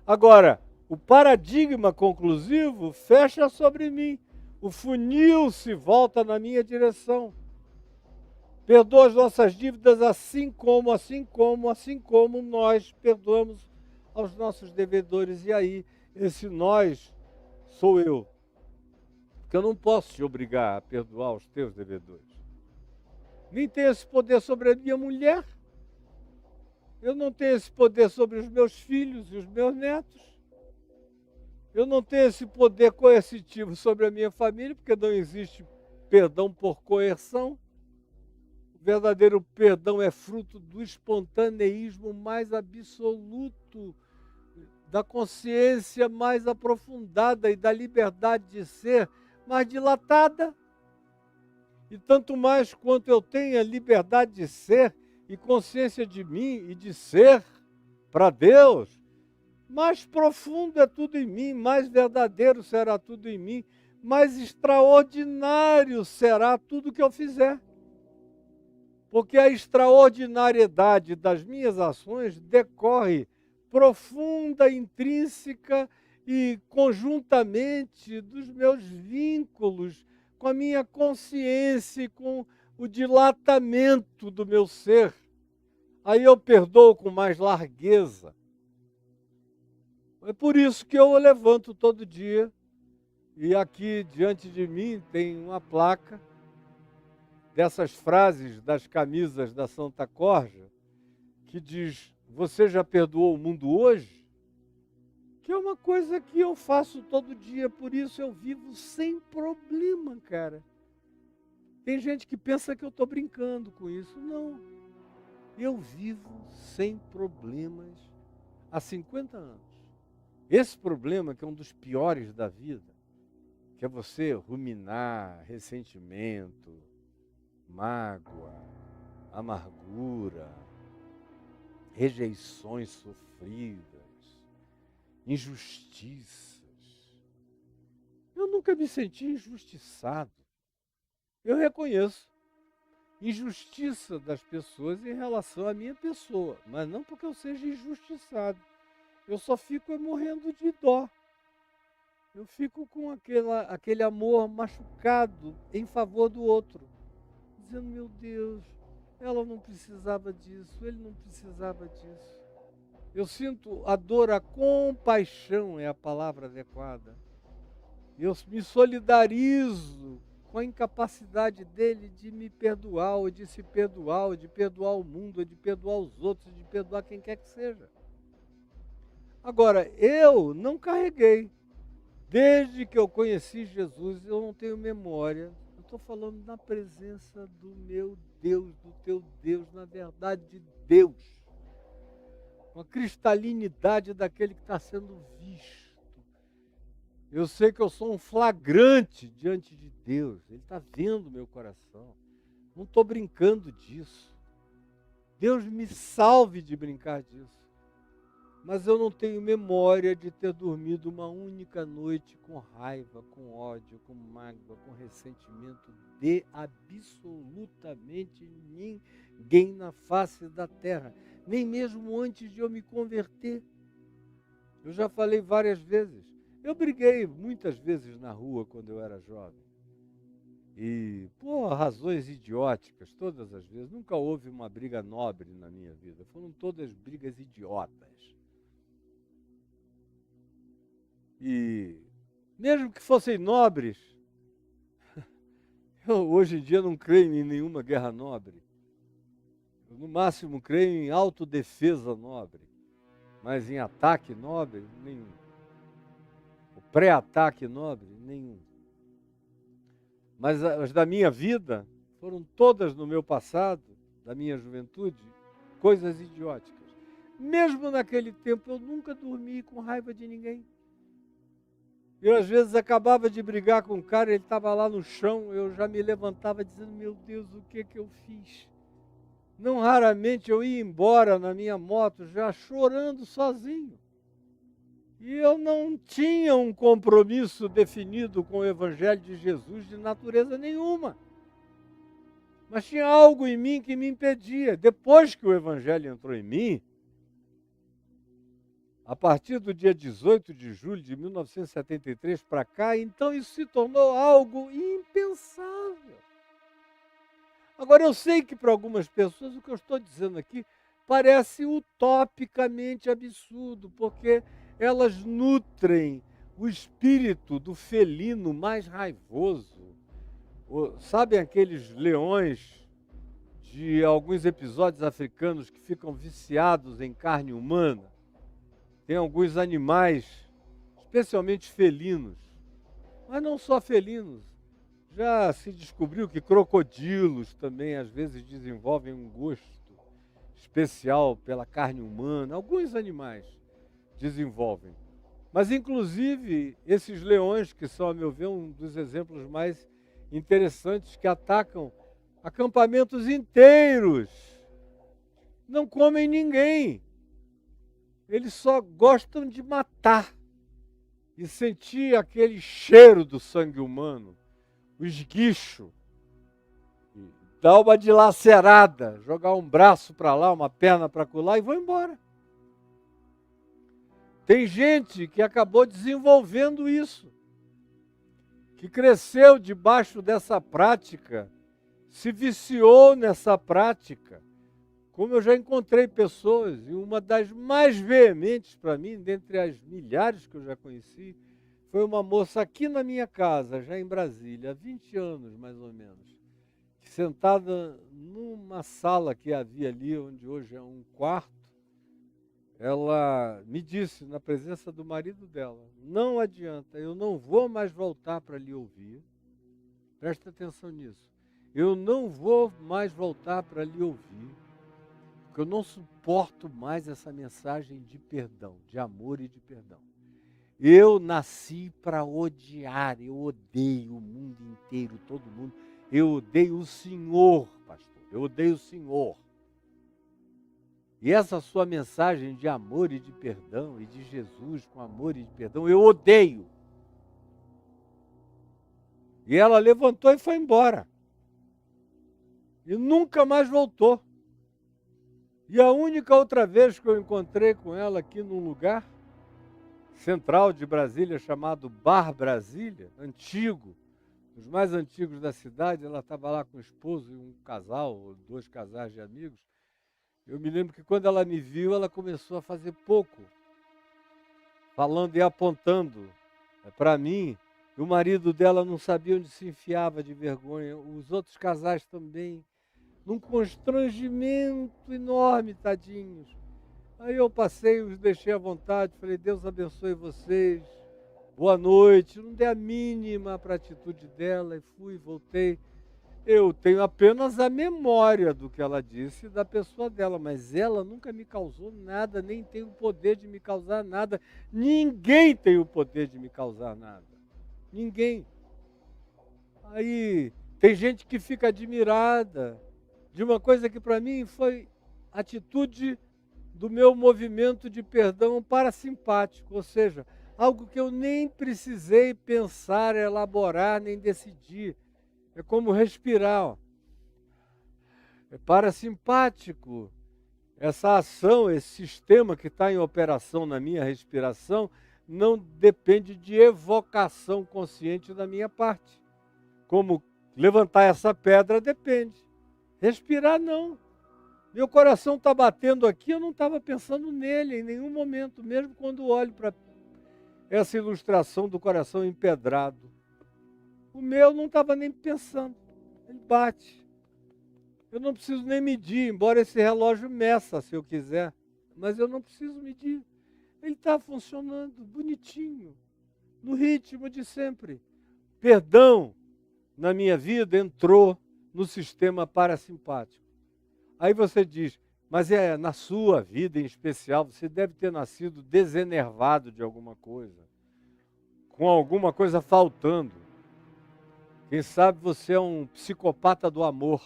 Agora, o paradigma conclusivo fecha sobre mim. O funil se volta na minha direção. Perdoa as nossas dívidas assim como nós perdoamos aos nossos devedores. E aí, esse nós sou eu. Porque eu não posso te obrigar a perdoar os teus devedores. Nem tenho esse poder sobre a minha mulher. Eu não tenho esse poder sobre os meus filhos e os meus netos. Eu não tenho esse poder coercitivo sobre a minha família, porque não existe perdão por coerção. O verdadeiro perdão é fruto do espontaneísmo mais absoluto, da consciência mais aprofundada e da liberdade de ser mais dilatada. E tanto mais quanto eu tenha liberdade de ser e consciência de mim e de ser para Deus, mais profundo é tudo em mim, mais verdadeiro será tudo em mim, mais extraordinário será tudo que eu fizer. Porque a extraordinariedade das minhas ações decorre profunda, intrínseca e conjuntamente dos meus vínculos com a minha consciência e com o dilatamento do meu ser. Aí eu perdoo com mais largueza. É por isso que eu levanto todo dia e aqui diante de mim tem uma placa dessas frases das camisas da Santa Corja que diz: você já perdoou o mundo hoje? Que é uma coisa que eu faço todo dia, por isso eu vivo sem problema, cara. Tem gente que pensa que eu estou brincando com isso. Não. Eu vivo sem problemas há 50 anos. Esse problema, que é um dos piores da vida, que é você ruminar ressentimento, mágoa, amargura, rejeições sofridas, injustiças. Eu nunca me senti injustiçado. Eu reconheço injustiça das pessoas em relação à minha pessoa, mas não porque eu seja injustiçado. Eu só fico morrendo de dó. Eu fico com aquele amor machucado em favor do outro, dizendo, meu Deus, ela não precisava disso, ele não precisava disso. Eu sinto a dor, a compaixão é a palavra adequada. Eu me solidarizo com a incapacidade dele de me perdoar, ou de se perdoar, ou de perdoar o mundo, ou de perdoar os outros, de perdoar quem quer que seja. Agora, eu não carreguei. Desde que eu conheci Jesus, eu não tenho memória. Eu estou falando na presença do meu Deus, do teu Deus, na verdade de Deus. Com a cristalinidade daquele que está sendo visto. Eu sei que eu sou um flagrante diante de Deus. Ele está vendo meu coração. Não estou brincando disso. Deus me salve de brincar disso. Mas eu não tenho memória de ter dormido uma única noite com raiva, com ódio, com mágoa, com ressentimento de absolutamente ninguém na face da terra. Nem mesmo antes de eu me converter. Eu já falei várias vezes. Eu briguei muitas vezes na rua quando eu era jovem. E por razões idióticas, todas as vezes. Nunca houve uma briga nobre na minha vida. Foram todas brigas idiotas. E mesmo que fossem nobres, eu hoje em dia não creio em nenhuma guerra nobre. Eu, no máximo, creio em autodefesa nobre. Mas em ataque nobre, nenhum. O pré-ataque nobre, nenhum. Mas as da minha vida foram todas no meu passado, da minha juventude, coisas idióticas. Mesmo naquele tempo, eu nunca dormi com raiva de ninguém. Eu, às vezes, acabava de brigar com um cara, ele estava lá no chão, eu já me levantava dizendo, meu Deus, o que eu fiz? Não raramente eu ia embora na minha moto, já chorando sozinho. E eu não tinha um compromisso definido com o Evangelho de Jesus de natureza nenhuma. Mas tinha algo em mim que me impedia. Depois que o Evangelho entrou em mim, a partir do dia 18 de julho de 1973 para cá, então isso se tornou algo impensável. Agora, eu sei que para algumas pessoas o que eu estou dizendo aqui parece utopicamente absurdo, porque elas nutrem o espírito do felino mais raivoso. Sabem aqueles leões de alguns episódios africanos que ficam viciados em carne humana? Tem alguns animais, especialmente felinos, mas não só felinos. Já se descobriu que crocodilos também às vezes desenvolvem um gosto especial pela carne humana. Alguns animais desenvolvem. Mas, inclusive, esses leões, que são, a meu ver, um dos exemplos mais interessantes, que atacam acampamentos inteiros, não comem ninguém. Eles só gostam de matar e sentir aquele cheiro do sangue humano, o esguicho, dar uma dilacerada, jogar um braço para lá, uma perna para colar e vão embora. Tem gente que acabou desenvolvendo isso, que cresceu debaixo dessa prática, se viciou nessa prática. Como eu já encontrei pessoas, e uma das mais veementes para mim, dentre as milhares que eu já conheci, foi uma moça aqui na minha casa, já em Brasília, há 20 anos mais ou menos, sentada numa sala que havia ali, onde hoje é um quarto. Ela me disse, na presença do marido dela, não adianta, eu não vou mais voltar para lhe ouvir, presta atenção nisso, eu não vou mais voltar para lhe ouvir, porque eu não suporto mais essa mensagem de perdão, de amor e de perdão. Eu nasci para odiar, eu odeio o mundo inteiro, todo mundo. Eu odeio o Senhor, pastor, eu odeio o Senhor. E essa sua mensagem de amor e de perdão, e de Jesus com amor e de perdão, eu odeio. E ela levantou e foi embora. E nunca mais voltou. E a única outra vez que eu encontrei com ela aqui num lugar central de Brasília, chamado Bar Brasília, antigo, os mais antigos da cidade, ela estava lá com o esposo e um casal, ou 2 casais de amigos. Eu me lembro que quando ela me viu, ela começou a fazer pouco, falando e apontando para mim. E o marido dela não sabia onde se enfiava de vergonha, os outros casais também, num constrangimento enorme, tadinhos. Aí eu passei, os deixei à vontade, falei, Deus abençoe vocês, boa noite. Não dei a mínima para a atitude dela, e fui, voltei. Eu tenho apenas a memória do que ela disse da pessoa dela, mas ela nunca me causou nada, nem tem o poder de me causar nada. Ninguém tem o poder de me causar nada. Ninguém. Aí tem gente que fica admirada de uma coisa que para mim foi atitude do meu movimento de perdão parasimpático, ou seja, algo que eu nem precisei pensar, elaborar, nem decidir. É como respirar, ó. É parasimpático. Essa ação, esse sistema que está em operação na minha respiração, não depende de evocação consciente da minha parte. Como levantar essa pedra depende. Respirar não. Meu coração está batendo aqui, eu não estava pensando nele em nenhum momento, mesmo quando olho para essa ilustração do coração empedrado. O meu não estava nem pensando, ele bate. Eu não preciso nem medir, embora esse relógio meça se eu quiser, mas eu não preciso medir. Ele está funcionando bonitinho, no ritmo de sempre. Perdão na minha vida entrou no sistema parasimpático. Aí você diz, mas na sua vida em especial, você deve ter nascido desenervado de alguma coisa, com alguma coisa faltando. Quem sabe você é um psicopata do amor,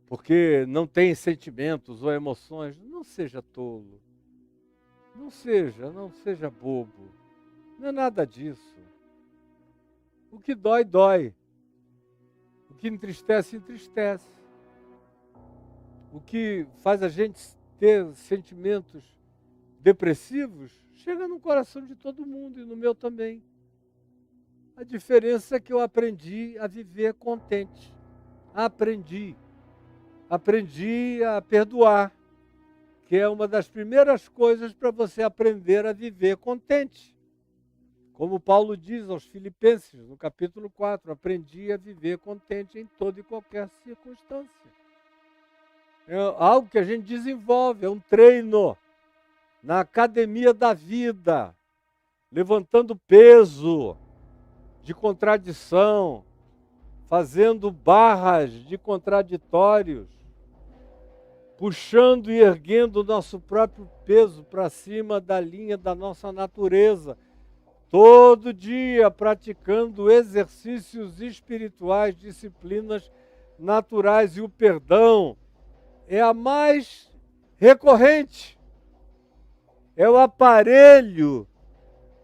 porque não tem sentimentos ou emoções. Não seja tolo, não seja bobo, não é nada disso. O que dói, dói. O que entristece, entristece. O que faz a gente ter sentimentos depressivos, chega no coração de todo mundo e no meu também. A diferença é que eu aprendi a viver contente. Aprendi a perdoar, que é uma das primeiras coisas para você aprender a viver contente. Como Paulo diz aos Filipenses, no capítulo 4, aprendi a viver contente em toda e qualquer circunstância. É algo que a gente desenvolve, é um treino na academia da vida, levantando peso de contradição, fazendo barras de contraditórios, puxando e erguendo o nosso próprio peso para cima da linha da nossa natureza, todo dia praticando exercícios espirituais, disciplinas naturais, e o perdão é a mais recorrente, é o aparelho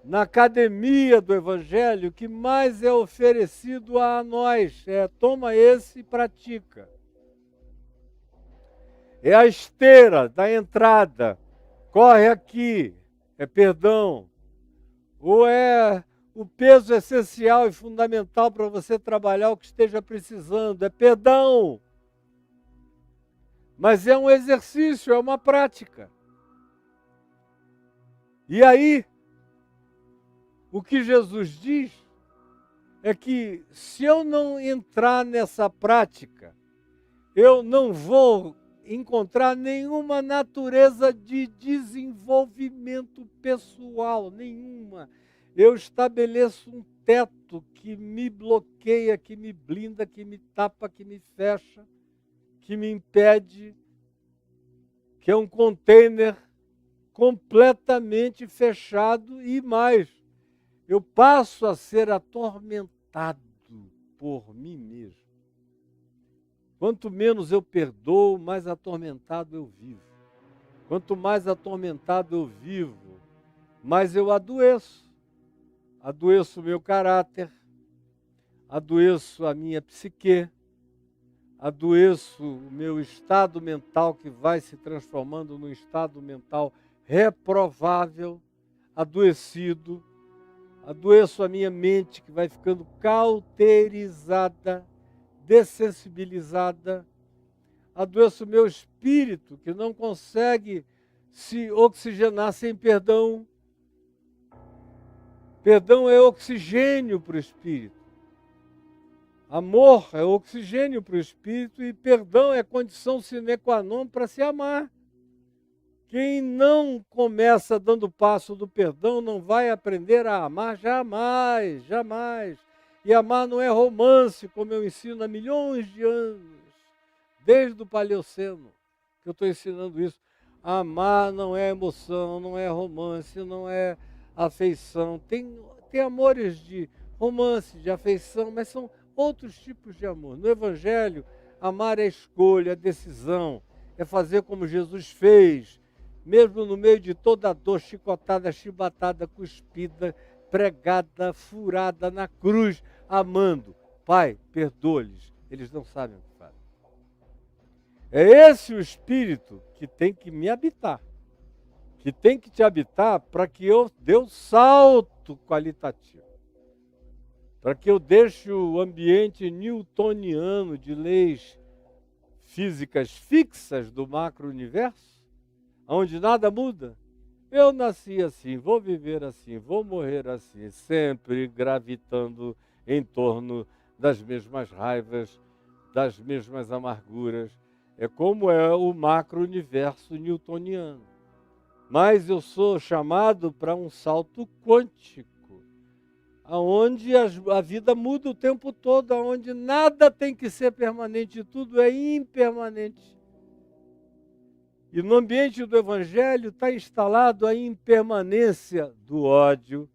na academia do Evangelho que mais é oferecido a nós. Toma esse e pratica. É a esteira da entrada, corre aqui, é perdão. Ou é o peso essencial e fundamental para você trabalhar o que esteja precisando, é perdão. Mas é um exercício, é uma prática. E aí, o que Jesus diz é que se eu não entrar nessa prática, eu não vou encontrar nenhuma natureza de desenvolvimento pessoal, nenhuma. Eu estabeleço um teto que me bloqueia, que me blinda, que me tapa, que me fecha, que me impede, que é um container completamente fechado e mais. Eu passo a ser atormentado por mim mesmo. Quanto menos eu perdoo, mais atormentado eu vivo. Quanto mais atormentado eu vivo, mais eu adoeço. Adoeço o meu caráter, adoeço a minha psique, adoeço o meu estado mental que vai se transformando num estado mental reprovável, adoecido. Adoeço a minha mente que vai ficando cauterizada, dessensibilizada. Adoeço o meu espírito que não consegue se oxigenar sem perdão. Perdão é oxigênio para o espírito. Amor é oxigênio para o espírito e perdão é condição sine qua non para se amar. Quem não começa dando passo do perdão não vai aprender a amar jamais, jamais. E amar não é romance, como eu ensino há milhões de anos, desde o Paleoceno, que eu estou ensinando isso. Amar não é emoção, não é romance, não é afeição. Tem amores de romance, de afeição, mas são outros tipos de amor. No Evangelho, amar é escolha, é decisão, é fazer como Jesus fez, mesmo no meio de toda a dor, chicotada, chibatada, cuspida, pregada, furada na cruz, amando. Pai, perdoa-lhes, eles não sabem o que fazem. É esse o espírito que tem que me habitar, que tem que te habitar para que eu dê um salto qualitativo, para que eu deixe o ambiente newtoniano de leis físicas fixas do macro-universo, onde nada muda. Eu nasci assim, vou viver assim, vou morrer assim, sempre gravitando em torno das mesmas raivas, das mesmas amarguras. É como é o macro-universo newtoniano. Mas eu sou chamado para um salto quântico, onde a vida muda o tempo todo, onde nada tem que ser permanente, tudo é impermanente. E no ambiente do Evangelho está instalado a impermanência do ódio,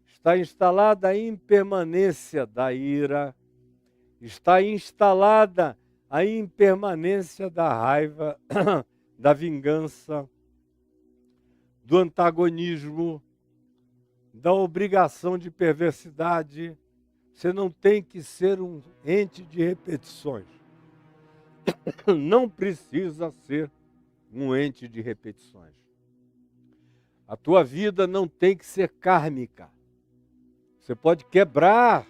está instalada a impermanência da ira, está instalada a impermanência da raiva, da vingança, do antagonismo, da obrigação de perversidade. Você não tem que ser um ente de repetições. Não precisa ser um ente de repetições. A tua vida não tem que ser kármica. Você pode quebrar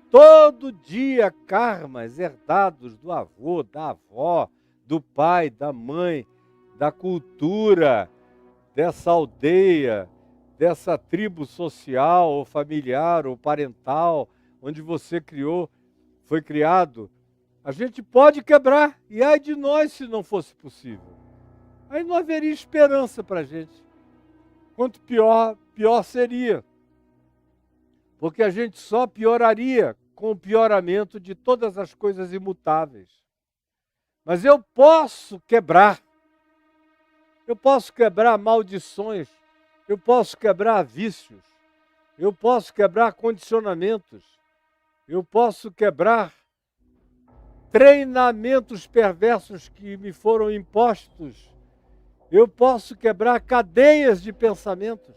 todo dia karmas herdados do avô, da avó, do pai, da mãe, da cultura, dessa aldeia, dessa tribo social, ou familiar, ou parental, onde você foi criado. A gente pode quebrar, e ai de nós se não fosse possível. Aí não haveria esperança para a gente. Quanto pior, pior seria. Porque a gente só pioraria com o pioramento de todas as coisas imutáveis. Mas eu posso quebrar. Eu posso quebrar maldições. Eu posso quebrar vícios. Eu posso quebrar condicionamentos. Eu posso quebrar treinamentos perversos que me foram impostos. Eu posso quebrar cadeias de pensamentos.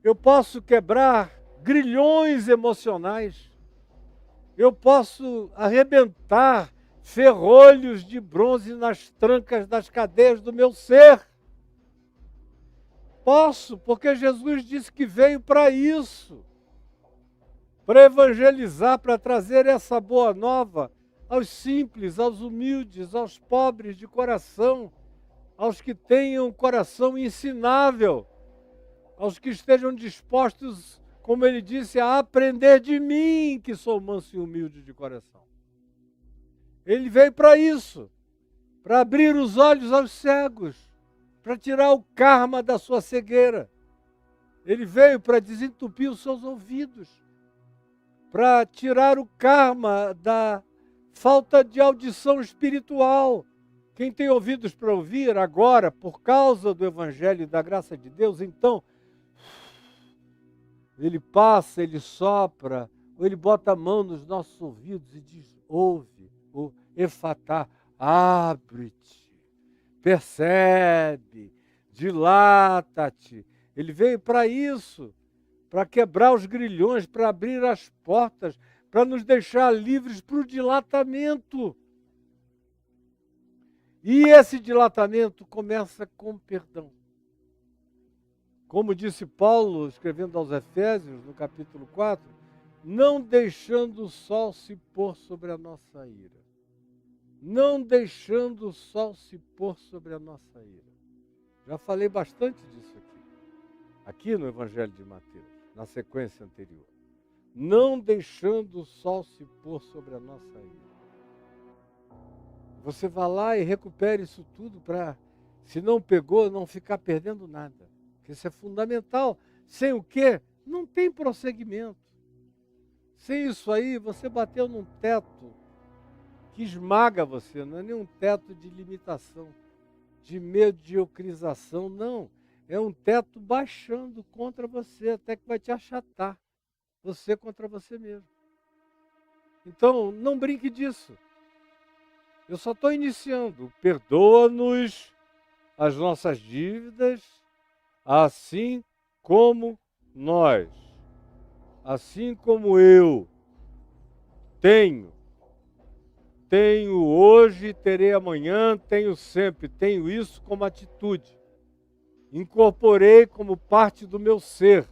Eu posso quebrar grilhões emocionais. Eu posso arrebentar ferrolhos de bronze nas trancas das cadeias do meu ser. Posso, porque Jesus disse que veio para isso. Para evangelizar, para trazer essa boa nova aos simples, aos humildes, aos pobres de coração, aos que tenham um coração ensinável, aos que estejam dispostos, como ele disse, a aprender de mim, que sou manso e humilde de coração. Ele veio para isso, para abrir os olhos aos cegos, para tirar o karma da sua cegueira. Ele veio para desentupir os seus ouvidos, para tirar o karma da falta de audição espiritual. Quem tem ouvidos para ouvir agora, por causa do Evangelho e da graça de Deus, então, ele passa, ele sopra, ou ele bota a mão nos nossos ouvidos e diz, ouve, ou efatá, abre-te, percebe, dilata-te. Ele veio para isso, para quebrar os grilhões, para abrir as portas, para nos deixar livres para o dilatamento. E esse dilatamento começa com perdão. Como disse Paulo, escrevendo aos Efésios, no capítulo 4, não deixando o sol se pôr sobre a nossa ira. Não deixando o sol se pôr sobre a nossa ira. Já falei bastante disso aqui no Evangelho de Mateus, na sequência anterior. Não deixando o sol se pôr sobre a nossa ira. Você vai lá e recupera isso tudo para, se não pegou, não ficar perdendo nada. Porque isso é fundamental. Sem o quê? Não tem prosseguimento. Sem isso aí, você bateu num teto que esmaga você. Não é nenhum teto de limitação, de mediocrização, não. É um teto baixando contra você, até que vai te achatar. Você contra você mesmo. Então, não brinque disso. Eu só estou iniciando. Perdoa-nos as nossas dívidas, assim como nós, assim como eu tenho hoje, terei amanhã, tenho sempre, tenho isso como atitude. Incorporei como parte do meu ser.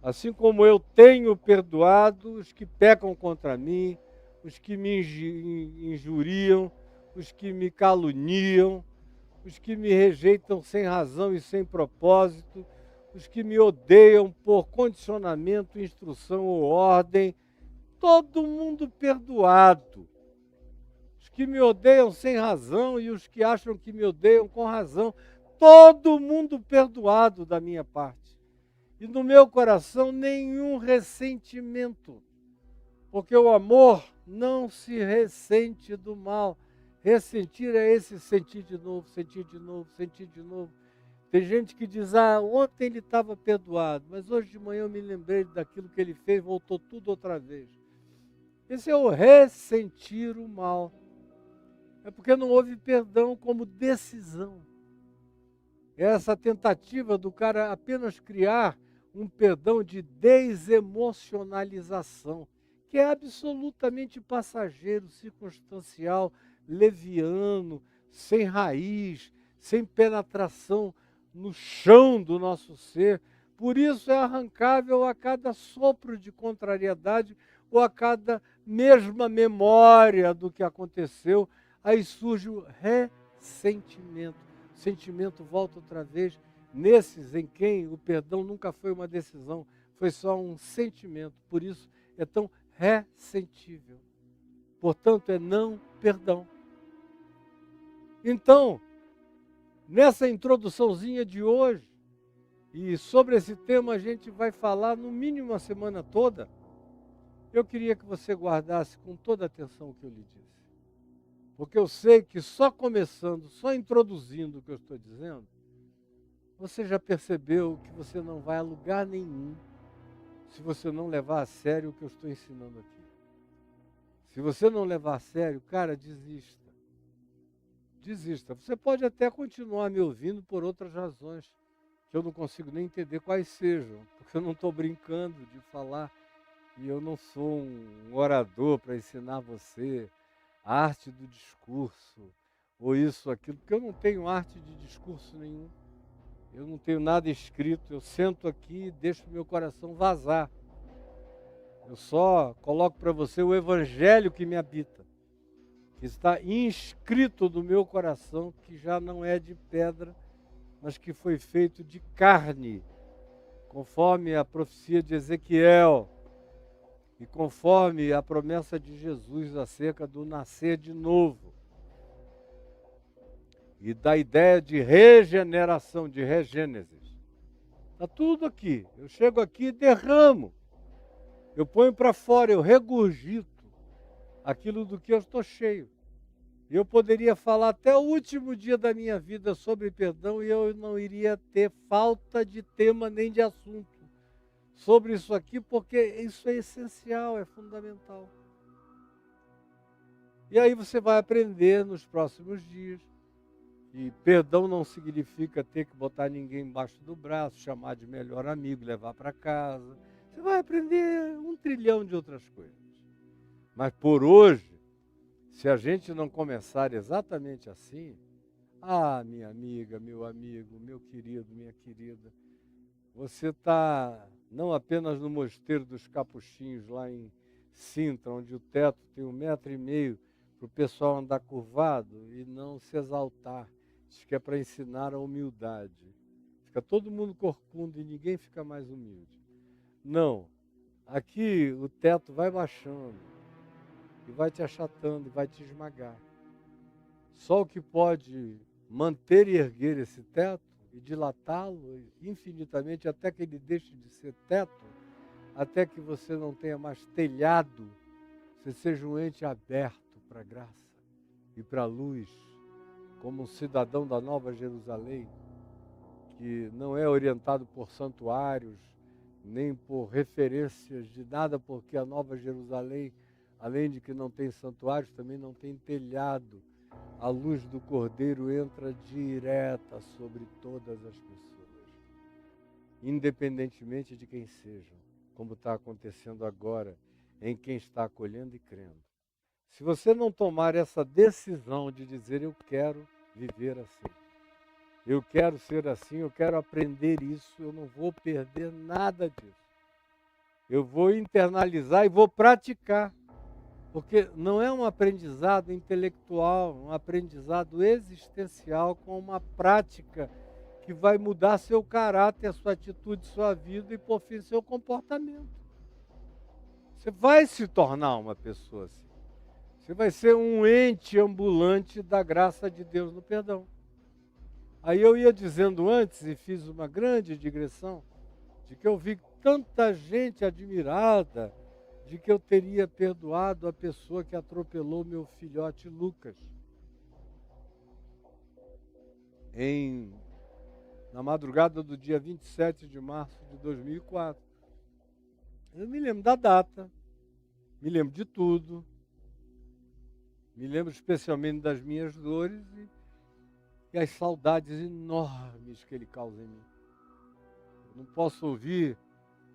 Assim como eu tenho perdoado os que pecam contra mim, os que me injuriam, os que me caluniam, os que me rejeitam sem razão e sem propósito, os que me odeiam por condicionamento, instrução ou ordem, todo mundo perdoado. Os que me odeiam sem razão e os que acham que me odeiam com razão, todo mundo perdoado da minha parte. E no meu coração nenhum ressentimento, porque o amor não se ressente do mal. Ressentir é esse sentir de novo, sentir de novo, sentir de novo. Tem gente que diz, ontem ele estava perdoado, mas hoje de manhã eu me lembrei daquilo que ele fez, voltou tudo outra vez. Esse é o ressentir o mal. É porque não houve perdão como decisão. É essa tentativa do cara apenas criar um perdão de desemocionalização, que é absolutamente passageiro, circunstancial, leviano, sem raiz, sem penetração no chão do nosso ser. Por isso é arrancável a cada sopro de contrariedade ou a cada mesma memória do que aconteceu. Aí surge o ressentimento. O sentimento volta outra vez nesses em quem o perdão nunca foi uma decisão, foi só um sentimento. Por isso é tão ressentível. Portanto, é não perdão. Então, nessa introduçãozinha de hoje, e sobre esse tema a gente vai falar no mínimo a semana toda, eu queria que você guardasse com toda a atenção o que eu lhe disse. Porque eu sei que só começando, só introduzindo o que eu estou dizendo, você já percebeu que você não vai a lugar nenhum se você não levar a sério o que eu estou ensinando aqui. Se você não levar a sério, cara, desista. Desista. Você pode até continuar me ouvindo por outras razões, que eu não consigo nem entender quais sejam, porque eu não estou brincando de falar e eu não sou um orador para ensinar você a arte do discurso, ou isso, aquilo, porque eu não tenho arte de discurso nenhum. Eu não tenho nada escrito, eu sento aqui e deixo meu coração vazar. Eu só coloco para você o evangelho que me habita, que está inscrito no meu coração, que já não é de pedra, mas que foi feito de carne, conforme a profecia de Ezequiel, e conforme a promessa de Jesus acerca do nascer de novo. E da ideia de regeneração, de regênesis. Está tudo aqui. Eu chego aqui e derramo. Eu ponho para fora, eu regurgito aquilo do que eu estou cheio. Eu poderia falar até o último dia da minha vida sobre perdão e eu não iria ter falta de tema nem de assunto sobre isso aqui, porque isso é essencial, é fundamental. E aí você vai aprender nos próximos dias que perdão não significa ter que botar ninguém embaixo do braço, chamar de melhor amigo, levar para casa. Você vai aprender 1 trilhão de outras coisas. Mas por hoje, se a gente não começar exatamente assim, minha amiga, meu amigo, meu querido, minha querida, você está não apenas no Mosteiro dos Capuchinhos, lá em Sintra, onde o teto tem 1,5 m para o pessoal andar curvado e não se exaltar. Diz que é para ensinar a humildade. Fica todo mundo corcunda e ninguém fica mais humilde. Não. Aqui o teto vai baixando e vai te achatando e vai te esmagar. Só o que pode manter e erguer esse teto e dilatá-lo infinitamente até que ele deixe de ser teto, até que você não tenha mais telhado, você seja um ente aberto para a graça e para a luz, como um cidadão da Nova Jerusalém, que não é orientado por santuários, nem por referências de nada, porque a Nova Jerusalém, além de que não tem santuários, também não tem telhado. A luz do Cordeiro entra direta sobre todas as pessoas, independentemente de quem sejam, como está acontecendo agora, em quem está acolhendo e crendo. Se você não tomar essa decisão de dizer, eu quero viver assim, eu quero ser assim, eu quero aprender isso, eu não vou perder nada disso. Eu vou internalizar e vou praticar. Porque não é um aprendizado intelectual, um aprendizado existencial com uma prática que vai mudar seu caráter, sua atitude, sua vida e, por fim, seu comportamento. Você vai se tornar uma pessoa assim. Você vai ser um ente ambulante da graça de Deus no perdão. Aí eu ia dizendo antes, e fiz uma grande digressão, de que eu vi tanta gente admirada de que eu teria perdoado a pessoa que atropelou meu filhote Lucas. Na madrugada do dia 27 de março de 2004. Eu me lembro da data, me lembro de tudo, me lembro especialmente das minhas dores e as saudades enormes que ele causa em mim. Eu não posso ouvir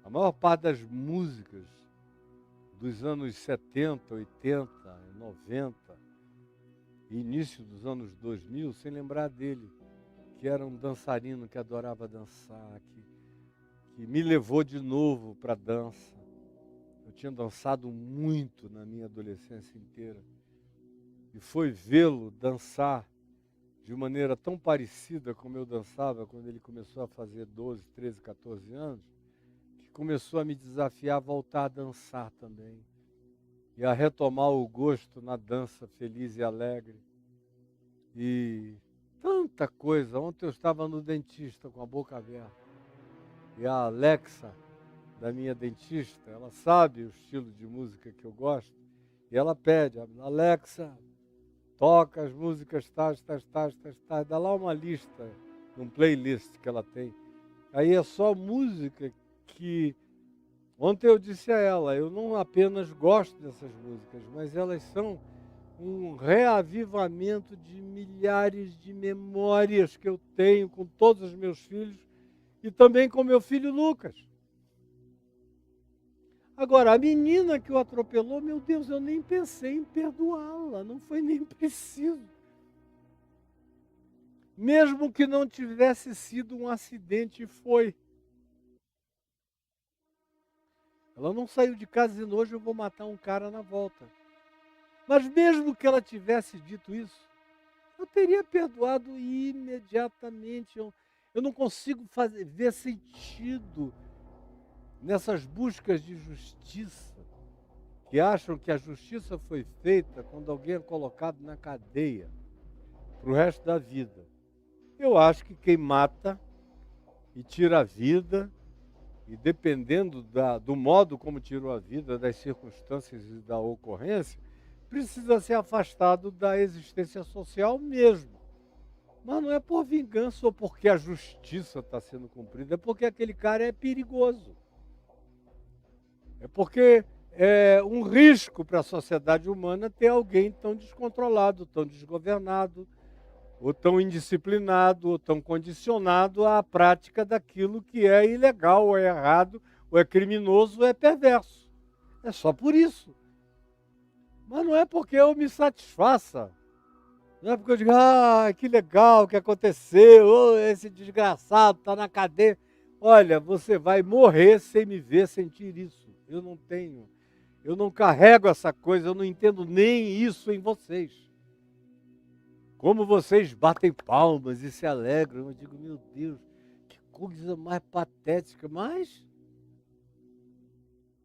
a maior parte das músicas dos anos 70, 80, 90, início dos anos 2000, sem lembrar dele, que era um dançarino que adorava dançar, que me levou de novo para a dança. Eu tinha dançado muito na minha adolescência inteira. E foi vê-lo dançar de maneira tão parecida como eu dançava quando ele começou a fazer 12, 13, 14 anos, que começou a me desafiar a voltar a dançar também. E a retomar o gosto na dança feliz e alegre. E tanta coisa. Ontem eu estava no dentista com a boca aberta. E a Alexa, da minha dentista, ela sabe o estilo de música que eu gosto. E ela pede, Alexa, toca as músicas tais, dá lá uma lista, um playlist que ela tem. Aí é só música que... Ontem eu disse a ela, eu não apenas gosto dessas músicas, mas elas são um reavivamento de milhares de memórias que eu tenho com todos os meus filhos e também com meu filho Lucas. Agora, a menina que o atropelou, meu Deus, eu nem pensei em perdoá-la, não foi nem preciso. Mesmo que não tivesse sido um acidente, foi. Ela não saiu de casa dizendo, hoje eu vou matar um cara na volta. Mas mesmo que ela tivesse dito isso, eu teria perdoado imediatamente. Eu não consigo ver sentido nessas buscas de justiça, que acham que a justiça foi feita quando alguém é colocado na cadeia para o resto da vida. Eu acho que quem mata e tira a vida e dependendo do modo como tirou a vida, das circunstâncias e da ocorrência, precisa ser afastado da existência social mesmo. Mas não é por vingança ou porque a justiça está sendo cumprida, é porque aquele cara é perigoso. É porque é um risco para a sociedade humana ter alguém tão descontrolado, tão desgovernado, ou tão indisciplinado, ou tão condicionado à prática daquilo que é ilegal, ou é errado, ou é criminoso, ou é perverso. É só por isso. Mas não é porque eu me satisfaça. Não é porque eu digo, que legal que aconteceu, esse desgraçado está na cadeia. Olha, você vai morrer sem me ver sentir isso. Eu não carrego essa coisa, eu não entendo nem isso em vocês. Como vocês batem palmas e se alegram, eu digo, meu Deus, que coisa mais patética. Mas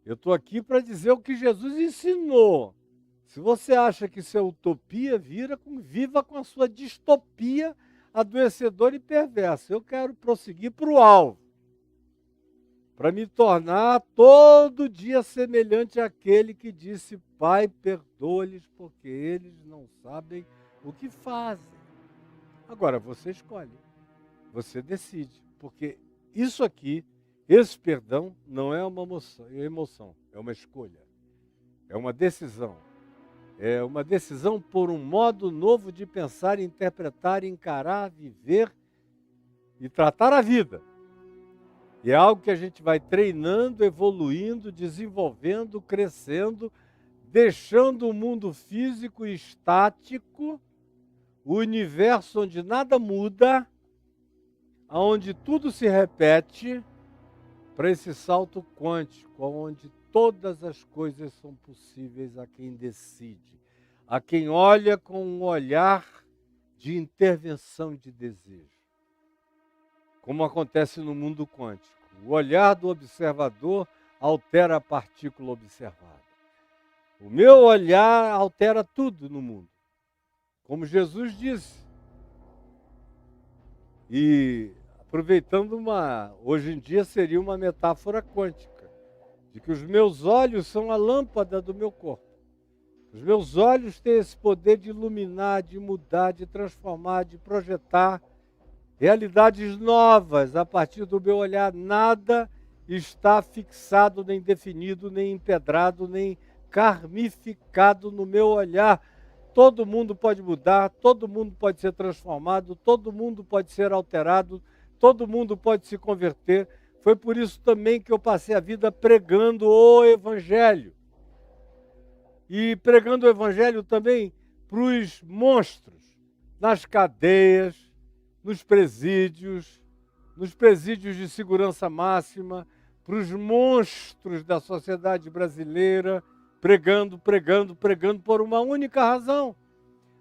eu estou aqui para dizer o que Jesus ensinou. Se você acha que isso é utopia, viva com a sua distopia adoecedora e perversa. Eu quero prosseguir para o alvo, para me tornar todo dia semelhante àquele que disse, Pai, perdoa-lhes porque eles não sabem o que fazem. Agora, você escolhe, você decide, porque isso aqui, esse perdão, não é uma emoção, é uma escolha, é uma decisão. É uma decisão por um modo novo de pensar, interpretar, encarar, viver e tratar a vida. E é algo que a gente vai treinando, evoluindo, desenvolvendo, crescendo, deixando o mundo físico estático, o universo onde nada muda, onde tudo se repete, para esse salto quântico, onde todas as coisas são possíveis a quem decide, a quem olha com um olhar de intervenção de desejo. Como acontece no mundo quântico. O olhar do observador altera a partícula observada. O meu olhar altera tudo no mundo. Como Jesus disse. E aproveitando hoje em dia seria uma metáfora quântica, de que os meus olhos são a lâmpada do meu corpo. Os meus olhos têm esse poder de iluminar, de mudar, de transformar, de projetar realidades novas a partir do meu olhar. Nada está fixado, nem definido, nem empedrado, nem carmificado no meu olhar. Todo mundo pode mudar, todo mundo pode ser transformado, todo mundo pode ser alterado, todo mundo pode se converter. Foi por isso também que eu passei a vida pregando o Evangelho. E pregando o Evangelho também para os monstros, nas cadeias, nos presídios de segurança máxima, para os monstros da sociedade brasileira, pregando por uma única razão.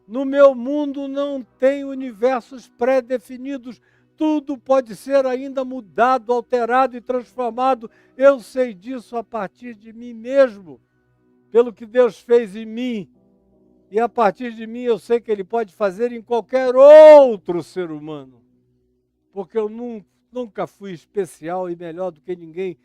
No meu mundo não tem universos pré-definidos. Tudo pode ser ainda mudado, alterado e transformado. Eu sei disso a partir de mim mesmo, pelo que Deus fez em mim. E a partir de mim eu sei que Ele pode fazer em qualquer outro ser humano. Porque eu nunca fui especial e melhor do que ninguém.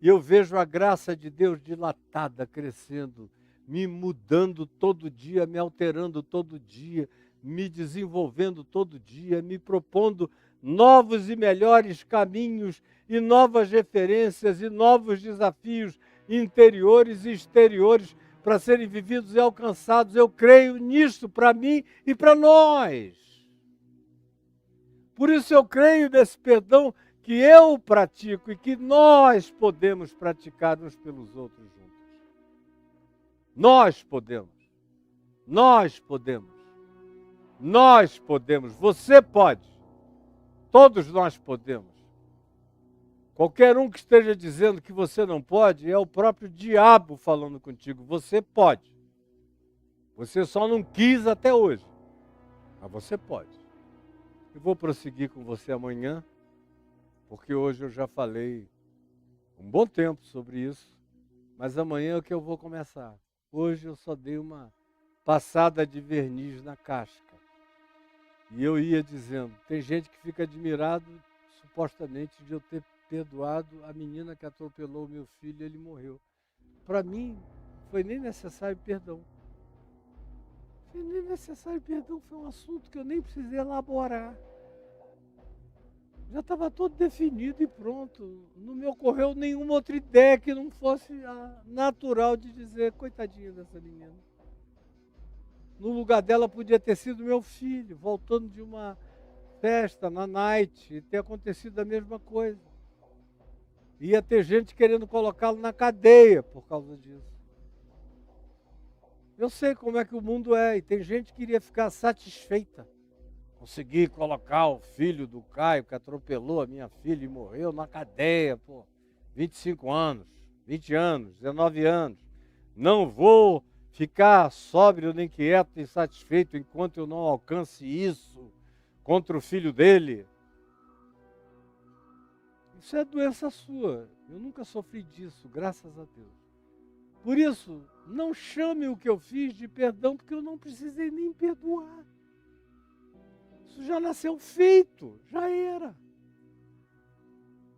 E eu vejo a graça de Deus dilatada, crescendo, me mudando todo dia, me alterando todo dia, me desenvolvendo todo dia, me propondo novos e melhores caminhos e novas referências e novos desafios interiores e exteriores para serem vividos e alcançados. Eu creio nisso para mim e para nós. Por isso eu creio nesse perdão que eu pratico e que nós podemos praticar uns pelos outros juntos. Nós podemos. Nós podemos. Nós podemos. Você pode. Todos nós podemos. Qualquer um que esteja dizendo que você não pode, é o próprio diabo falando contigo. Você pode. Você só não quis até hoje. Mas você pode. Eu vou prosseguir com você amanhã, porque hoje eu já falei um bom tempo sobre isso, mas amanhã é que eu vou começar. Hoje eu só dei uma passada de verniz na casca. E eu ia dizendo, tem gente que fica admirado, supostamente, de eu ter perdoado a menina que atropelou o meu filho e ele morreu. Para mim, foi nem necessário perdão. Foi nem necessário perdão, foi um assunto que eu nem precisei elaborar. Já estava todo definido e pronto. Não me ocorreu nenhuma outra ideia que não fosse a natural de dizer, coitadinha dessa menina. No lugar dela podia ter sido meu filho, voltando de uma festa na night, e ter acontecido a mesma coisa. Ia ter gente querendo colocá-lo na cadeia por causa disso. Eu sei como é que o mundo é, e tem gente que iria ficar satisfeita. Consegui colocar o filho do Caio, que atropelou a minha filha e morreu, na cadeia, pô. 25 anos, 20 anos, 19 anos. Não vou ficar sóbrio nem quieto e satisfeito enquanto eu não alcance isso contra o filho dele. Isso é doença sua. Eu nunca sofri disso, graças a Deus. Por isso, não chame o que eu fiz de perdão, porque eu não precisei nem perdoar. Isso já nasceu feito, já era.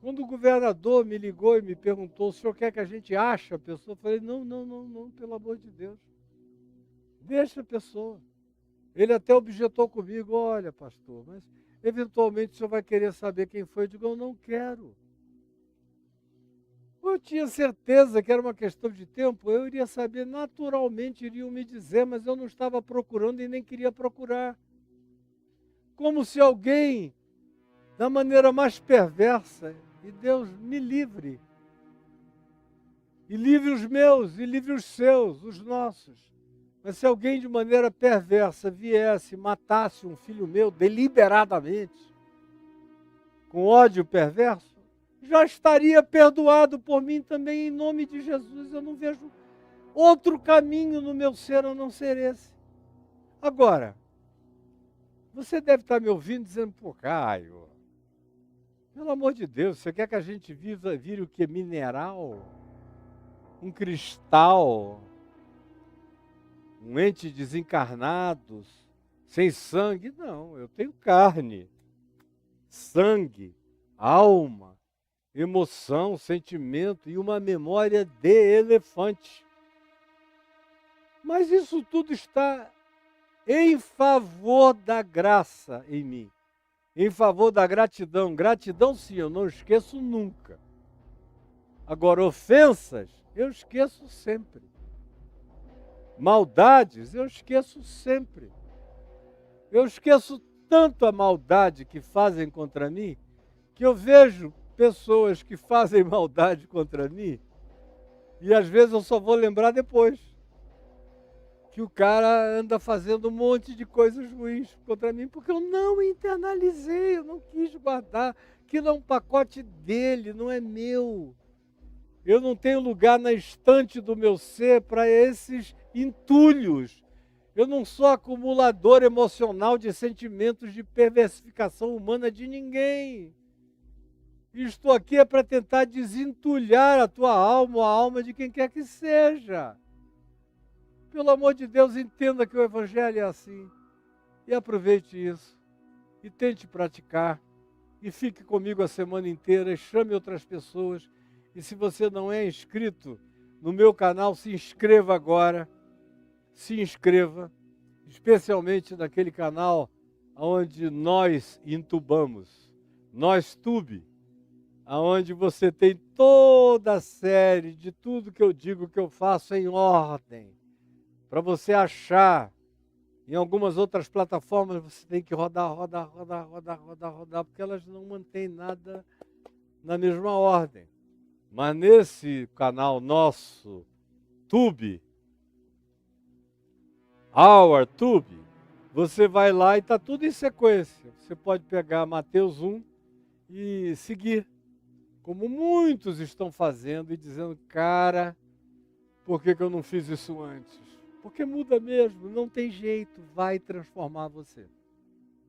Quando o governador me ligou e me perguntou, o senhor quer que a gente ache a pessoa? Eu falei, não, pelo amor de Deus. Deixa a pessoa. Ele até objetou comigo, olha, pastor, mas eventualmente o senhor vai querer saber quem foi. Eu digo, eu não quero. Eu tinha certeza que era uma questão de tempo, eu iria saber, naturalmente iriam me dizer, mas eu não estava procurando e nem queria procurar. Como se alguém, da maneira mais perversa, e Deus me livre, e livre os meus, e livre os seus, os nossos. Mas se alguém de maneira perversa viesse e matasse um filho meu deliberadamente, com ódio perverso, já estaria perdoado por mim também, em nome de Jesus. Eu não vejo outro caminho no meu ser a não ser esse. Agora, você deve estar me ouvindo dizendo, pô, Caio, pelo amor de Deus, você quer que a gente vire o que? Mineral? Um cristal? Um ente desencarnado? Sem sangue? Não, eu tenho carne, sangue, alma, emoção, sentimento e uma memória de elefante. Mas isso tudo está em favor da graça em mim, em favor da gratidão. Gratidão, sim, eu não esqueço nunca. Agora, ofensas, eu esqueço sempre. Maldades, eu esqueço sempre. Eu esqueço tanto a maldade que fazem contra mim, que eu vejo pessoas que fazem maldade contra mim, e às vezes eu só vou lembrar depois que o cara anda fazendo um monte de coisas ruins contra mim, porque eu não internalizei, eu não quis guardar. Aquilo é um pacote dele, não é meu. Eu não tenho lugar na estante do meu ser para esses entulhos. Eu não sou acumulador emocional de sentimentos de perversificação humana de ninguém. Estou aqui é para tentar desentulhar a tua alma, ou a alma de quem quer que seja. Pelo amor de Deus, entenda que o Evangelho é assim. E aproveite isso. E tente praticar. E fique comigo a semana inteira. E chame outras pessoas. E se você não é inscrito no meu canal, se inscreva agora. Se inscreva. Especialmente naquele canal onde nós intubamos. Nós tube. Onde você tem toda a série de tudo que eu digo que eu faço em ordem. Para você achar, em algumas outras plataformas você tem que rodar, porque elas não mantêm nada na mesma ordem. Mas nesse canal nosso, Tube, Our Tube, você vai lá e está tudo em sequência. Você pode pegar Mateus 1 e seguir, como muitos estão fazendo e dizendo, cara, por que eu não fiz isso antes? Porque muda mesmo, não tem jeito, vai transformar você.